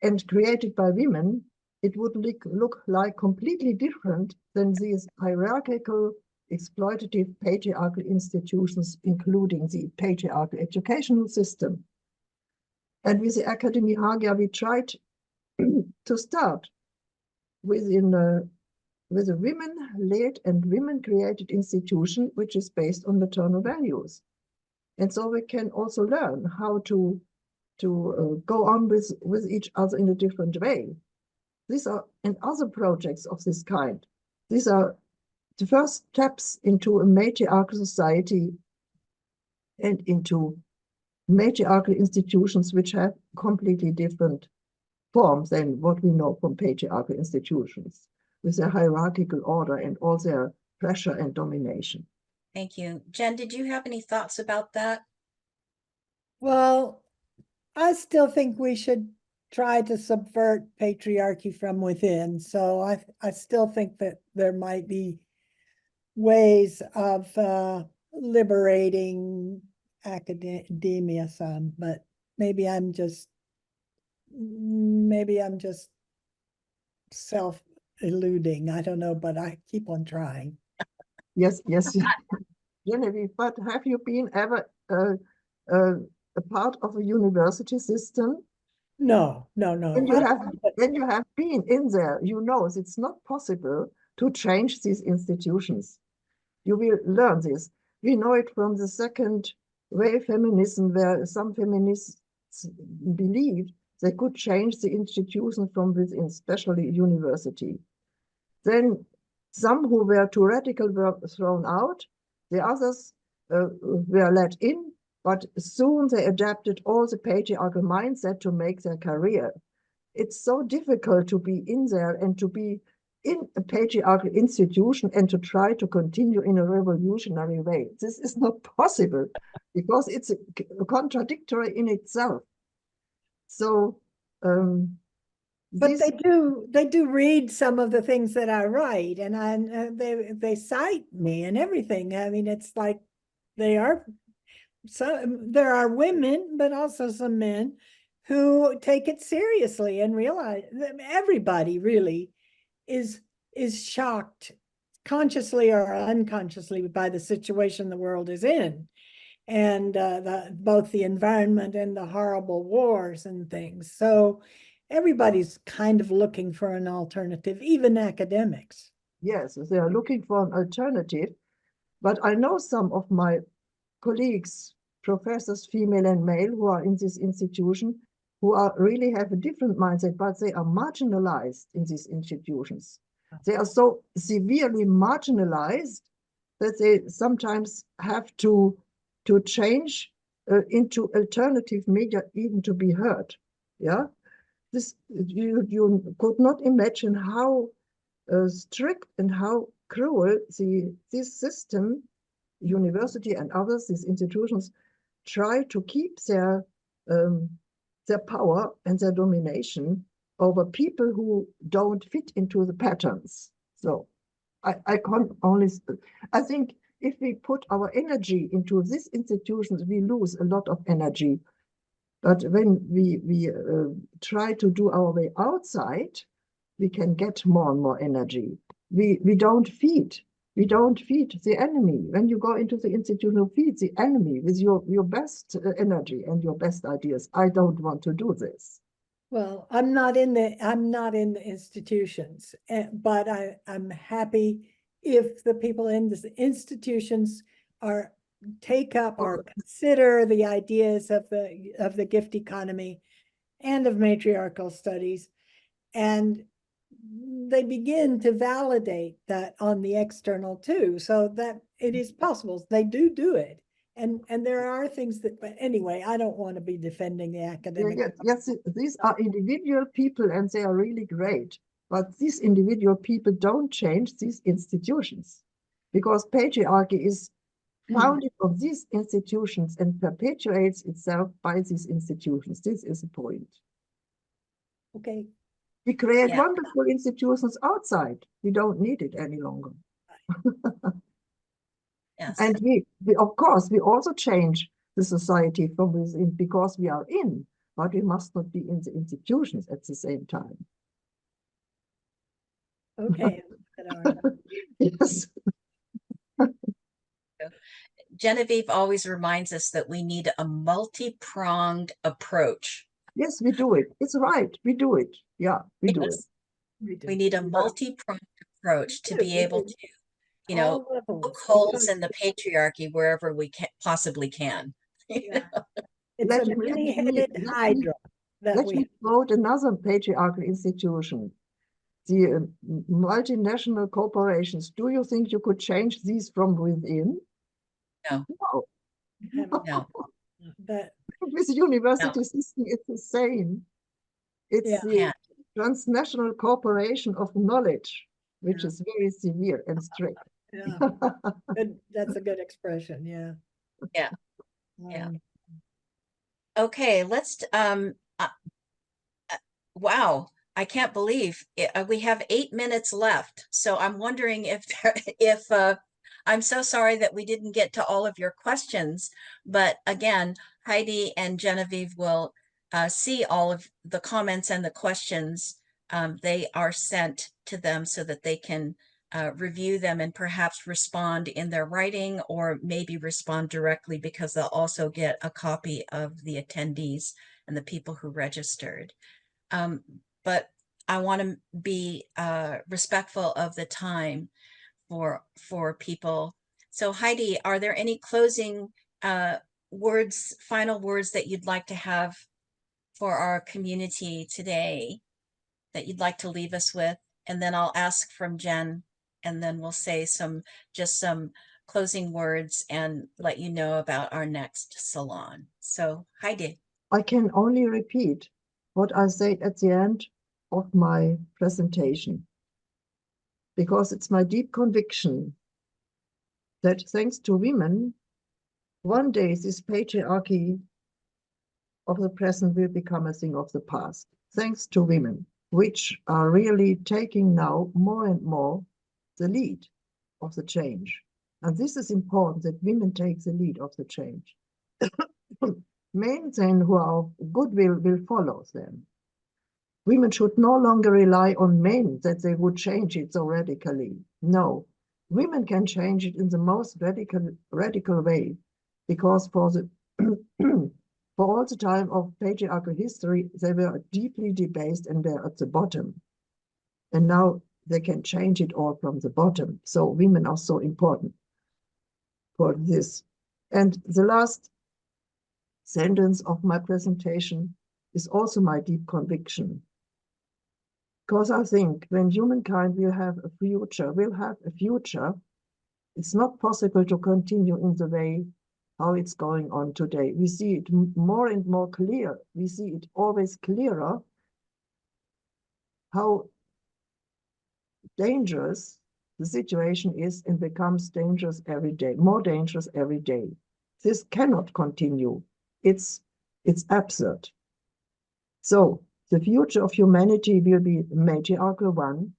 and created by women, it would look like completely different than these hierarchical, exploitative patriarchal institutions, including the patriarchal educational system. And with the Academy Hagia, we tried to start with a women-led and women-created institution, which is based on maternal values. And so we can also learn how to go on with each other in a different way. These are, and other projects of this kind, these are the first steps into a matriarchal society and into matriarchal institutions which have completely different forms than what we know from patriarchal institutions, with their hierarchical order and all their pressure and domination. Thank you. Jen, did you have any thoughts about that? Well, I still think we should try to subvert patriarchy from within. So I still think that there might be ways of liberating academia some, but maybe I'm just self-eluding. I don't know, but I keep on trying. Yes, Genevieve, but have you been ever a part of a university system? No. When you have been in there, you know it's not possible to change these institutions. You will learn this. We know it from the second wave feminism, where some feminists believed they could change the institution from within, especially university. Then some who were too radical were thrown out. The others were let in, but soon they adapted all the patriarchal mindset to make their career. It's so difficult to be in there and to be in a patriarchal institution and to try to continue in a revolutionary way. This is not possible because it's a contradictory in itself. So, but they do read some of the things that I write, and they cite me and everything. I mean, it's like there are women, but also some men who take it seriously and realize that everybody really is shocked, consciously or unconsciously, by the situation the world is in, and both the environment and the horrible wars and things. So everybody's kind of looking for an alternative, even academics. Yes, they are looking for an alternative. But I know some of my colleagues, professors, female and male, who are in this institution, who really have a different mindset, but they are marginalized in these institutions. They are so severely marginalized that they sometimes have to change into alternative media even to be heard. Yeah, this you could not imagine how strict and how cruel this system, university and others, these institutions, try to keep their power and their domination over people who don't fit into the patterns. So I can't only, I think if we put our energy into these institutions, we lose a lot of energy. But when we try to do our way outside, we can get more and more energy. We don't feed the enemy. When you go into the institution, you feed the enemy with your best energy and your best ideas. I don't want to do this. Well, I'm not in the institutions, but I'm happy if the people in the institutions take up or consider the ideas of the gift economy and of matriarchal studies, and they begin to validate that on the external too, so that it is possible. They do it. And there are things that, but anyway, I don't want to be defending the academic. Yes, these are individual people and they are really great. But these individual people don't change these institutions, because patriarchy is founded on these institutions and perpetuates itself by these institutions. This is the point. Okay. We create wonderful institutions outside. We don't need it any longer. Yes. And we of course, we also change the society from within because we are in, but we must not be in the institutions at the same time. Okay. Yes. Genevieve always reminds us that we need a multi-pronged approach. Yes, we do it. It's right. We do it. Yeah, we do it. We need a multi-pronged approach to be able to, poke holes in the patriarchy wherever we possibly can. It's a many-headed hydra. Let me quote another patriarchal institution. The multinational corporations. Do you think you could change these from within? No. No. With the university system, it's the same. It's the transnational corporation of knowledge, which is very severe and strict. That's a good expression. Yeah. Okay, let's wow, I can't believe it, we have 8 minutes left. So I'm wondering if I'm so sorry that we didn't get to all of your questions, but again, Heidi and Genevieve will see all of the comments and the questions. They are sent to them so that they can review them and perhaps respond in their writing, or maybe respond directly, because they'll also get a copy of the attendees and the people who registered. But I want to be respectful of the time for people. So Heidi, are there any closing words, final words that you'd like to have for our community today that you'd like to leave us with? And then I'll ask from Jen, and then we'll say some closing words and let you know about our next salon. So, Heide. I can only repeat what I said at the end of my presentation, because it's my deep conviction that thanks to women, one day this patriarchy of the present will become a thing of the past. Thanks to women, which are really taking now more and more the lead of the change. And this is important, that women take the lead of the change. Men then who are of goodwill will follow them. Women should no longer rely on men that they would change it so radically. No, women can change it in the most radical way, because for all the time of patriarchal history, they were deeply debased and were at the bottom. And now they can change it all from the bottom. So women are so important for this. And the last sentence of my presentation is also my deep conviction. Because I think when humankind will have a future, it's not possible to continue in the way how it's going on today. We see it more and more clear. We see it always clearer how dangerous the situation is, and becomes dangerous every day, more dangerous every day. This cannot continue. It's absurd. So the future of humanity will be a matriarchal one,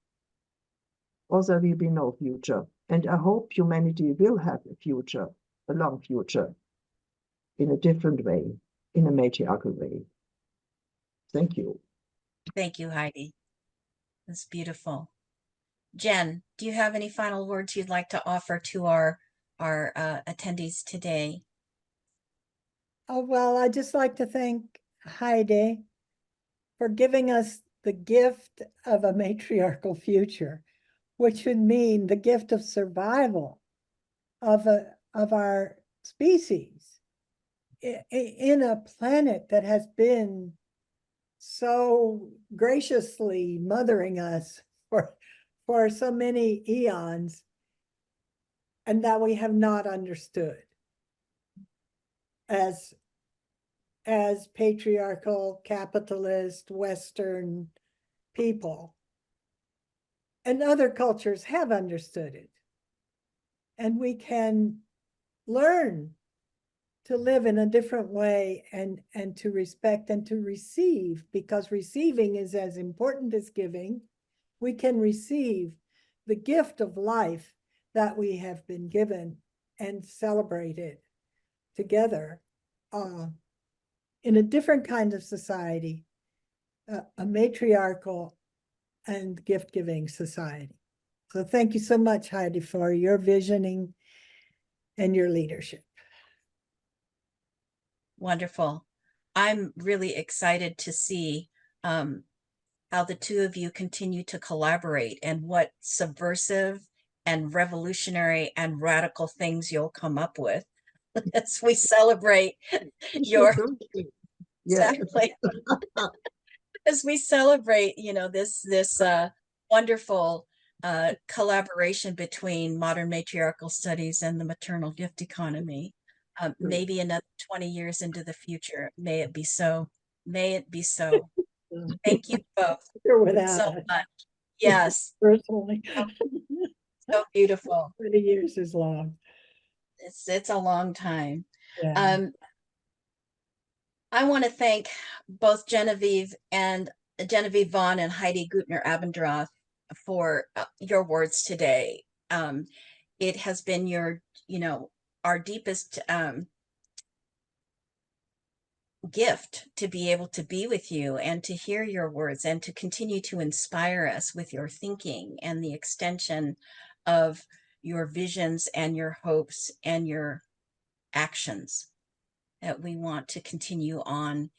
or there will be no future. And I hope humanity will have a future, a long future, in a different way, in a matriarchal way. Thank you. Thank you, Heide. That's beautiful. Jen, do you have any final words you'd like to offer to our attendees today? Oh, well, I'd just like to thank Heide for giving us the gift of a matriarchal future, which would mean the gift of survival of our species in a planet that has been so graciously mothering us for so many eons, and that we have not understood as patriarchal, capitalist, Western people. And other cultures have understood it. And we can learn to live in a different way, and to respect and to receive, because receiving is as important as giving. We can receive the gift of life that we have been given and celebrate it together in a different kind of society, a matriarchal and gift-giving society. So thank you so much, Heidi, for your visioning and your leadership. Wonderful. I'm really excited to see how the two of you continue to collaborate, and what subversive and revolutionary and radical things you'll come up with as we celebrate your Yeah. exactly as we celebrate, this wonderful collaboration between modern matriarchal studies and the maternal gift economy. Maybe another 20 years into the future. May it be so. May it be so. Thank you both so much. Yes. Personally. So beautiful. 20 years is long. It's a long time. Yeah. I want to thank both Genevieve Vaughan and Heide Goettner-Abendroth for your words today. It has been our deepest gift to be able to be with you and to hear your words, and to continue to inspire us with your thinking and the extension of your visions and your hopes and your actions, that we want to continue on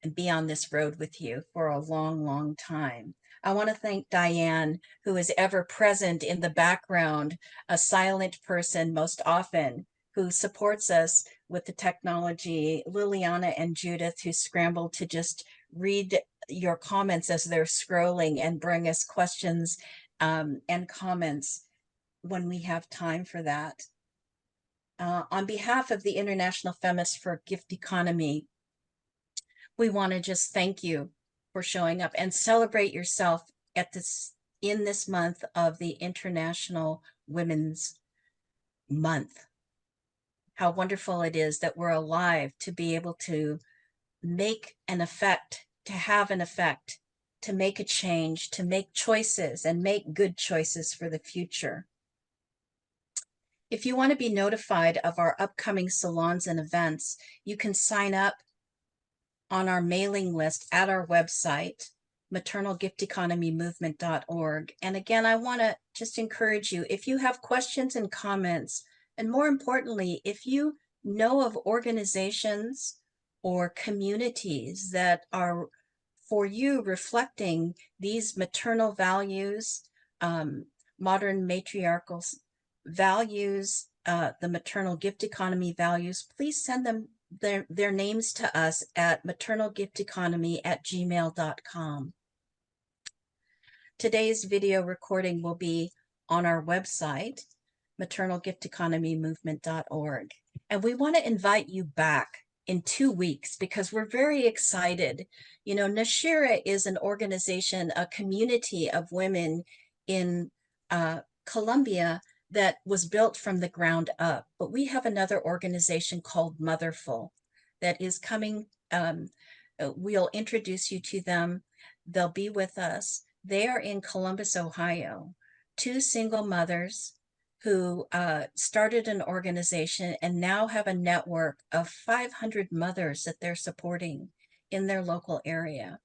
and be on this road with you for a long, long time. I want to thank Diane, who is ever present in the background, a silent person most often, who supports us with the technology, Liliana and Judith, who scrambled to just read your comments as they're scrolling and bring us questions and comments when we have time for that. On behalf of the International Feminists for a Gift Economy, we want to just thank you for showing up and celebrate yourself in this month of the International Women's Month. How wonderful it is that we're alive to be able to make an effect, to have an effect, to make a change, to make choices and make good choices for the future. If you want to be notified of our upcoming salons and events, you can sign up on our mailing list at our website, maternalgifteconomymovement.org. And again, I want to just encourage you, if you have questions and comments, and more importantly, if you know of organizations or communities that are for you reflecting these maternal values, modern matriarchal values, the maternal gift economy values, please send them their names to us at maternalgifteconomy@gmail.com. Today's video recording will be on our website, maternalgifteconomymovement.org. And we want to invite you back in 2 weeks because we're very excited. You know, Nashira is an organization, a community of women in Colombia that was built from the ground up. But we have another organization called Motherful that is coming. We'll introduce you to them. They'll be with us. They are in Columbus, Ohio, 2 single mothers who started an organization and now have a network of 500 mothers that they're supporting in their local area.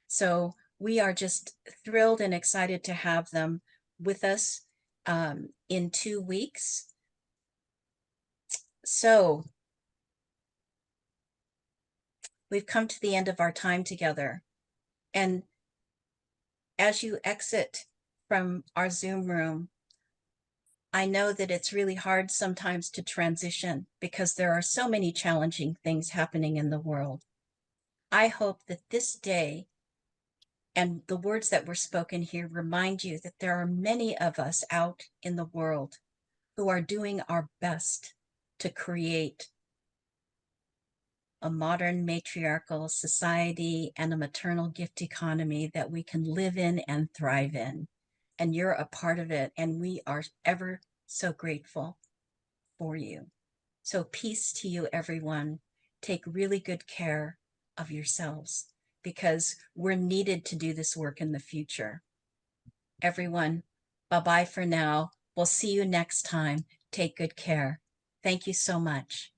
So we are just thrilled and excited to have them with us in 2 weeks. So we've come to the end of our time together. And as you exit from our Zoom room, I know that it's really hard sometimes to transition because there are so many challenging things happening in the world. I hope that this day and the words that were spoken here remind you that there are many of us out in the world who are doing our best to create a modern matriarchal society and a maternal gift economy that we can live in and thrive in. And you're a part of it, and we are ever so grateful for you. So peace to you, everyone. Take really good care of yourselves because we're needed to do this work in the future. Everyone, bye-bye for now. We'll see you next time. Take good care. Thank you so much.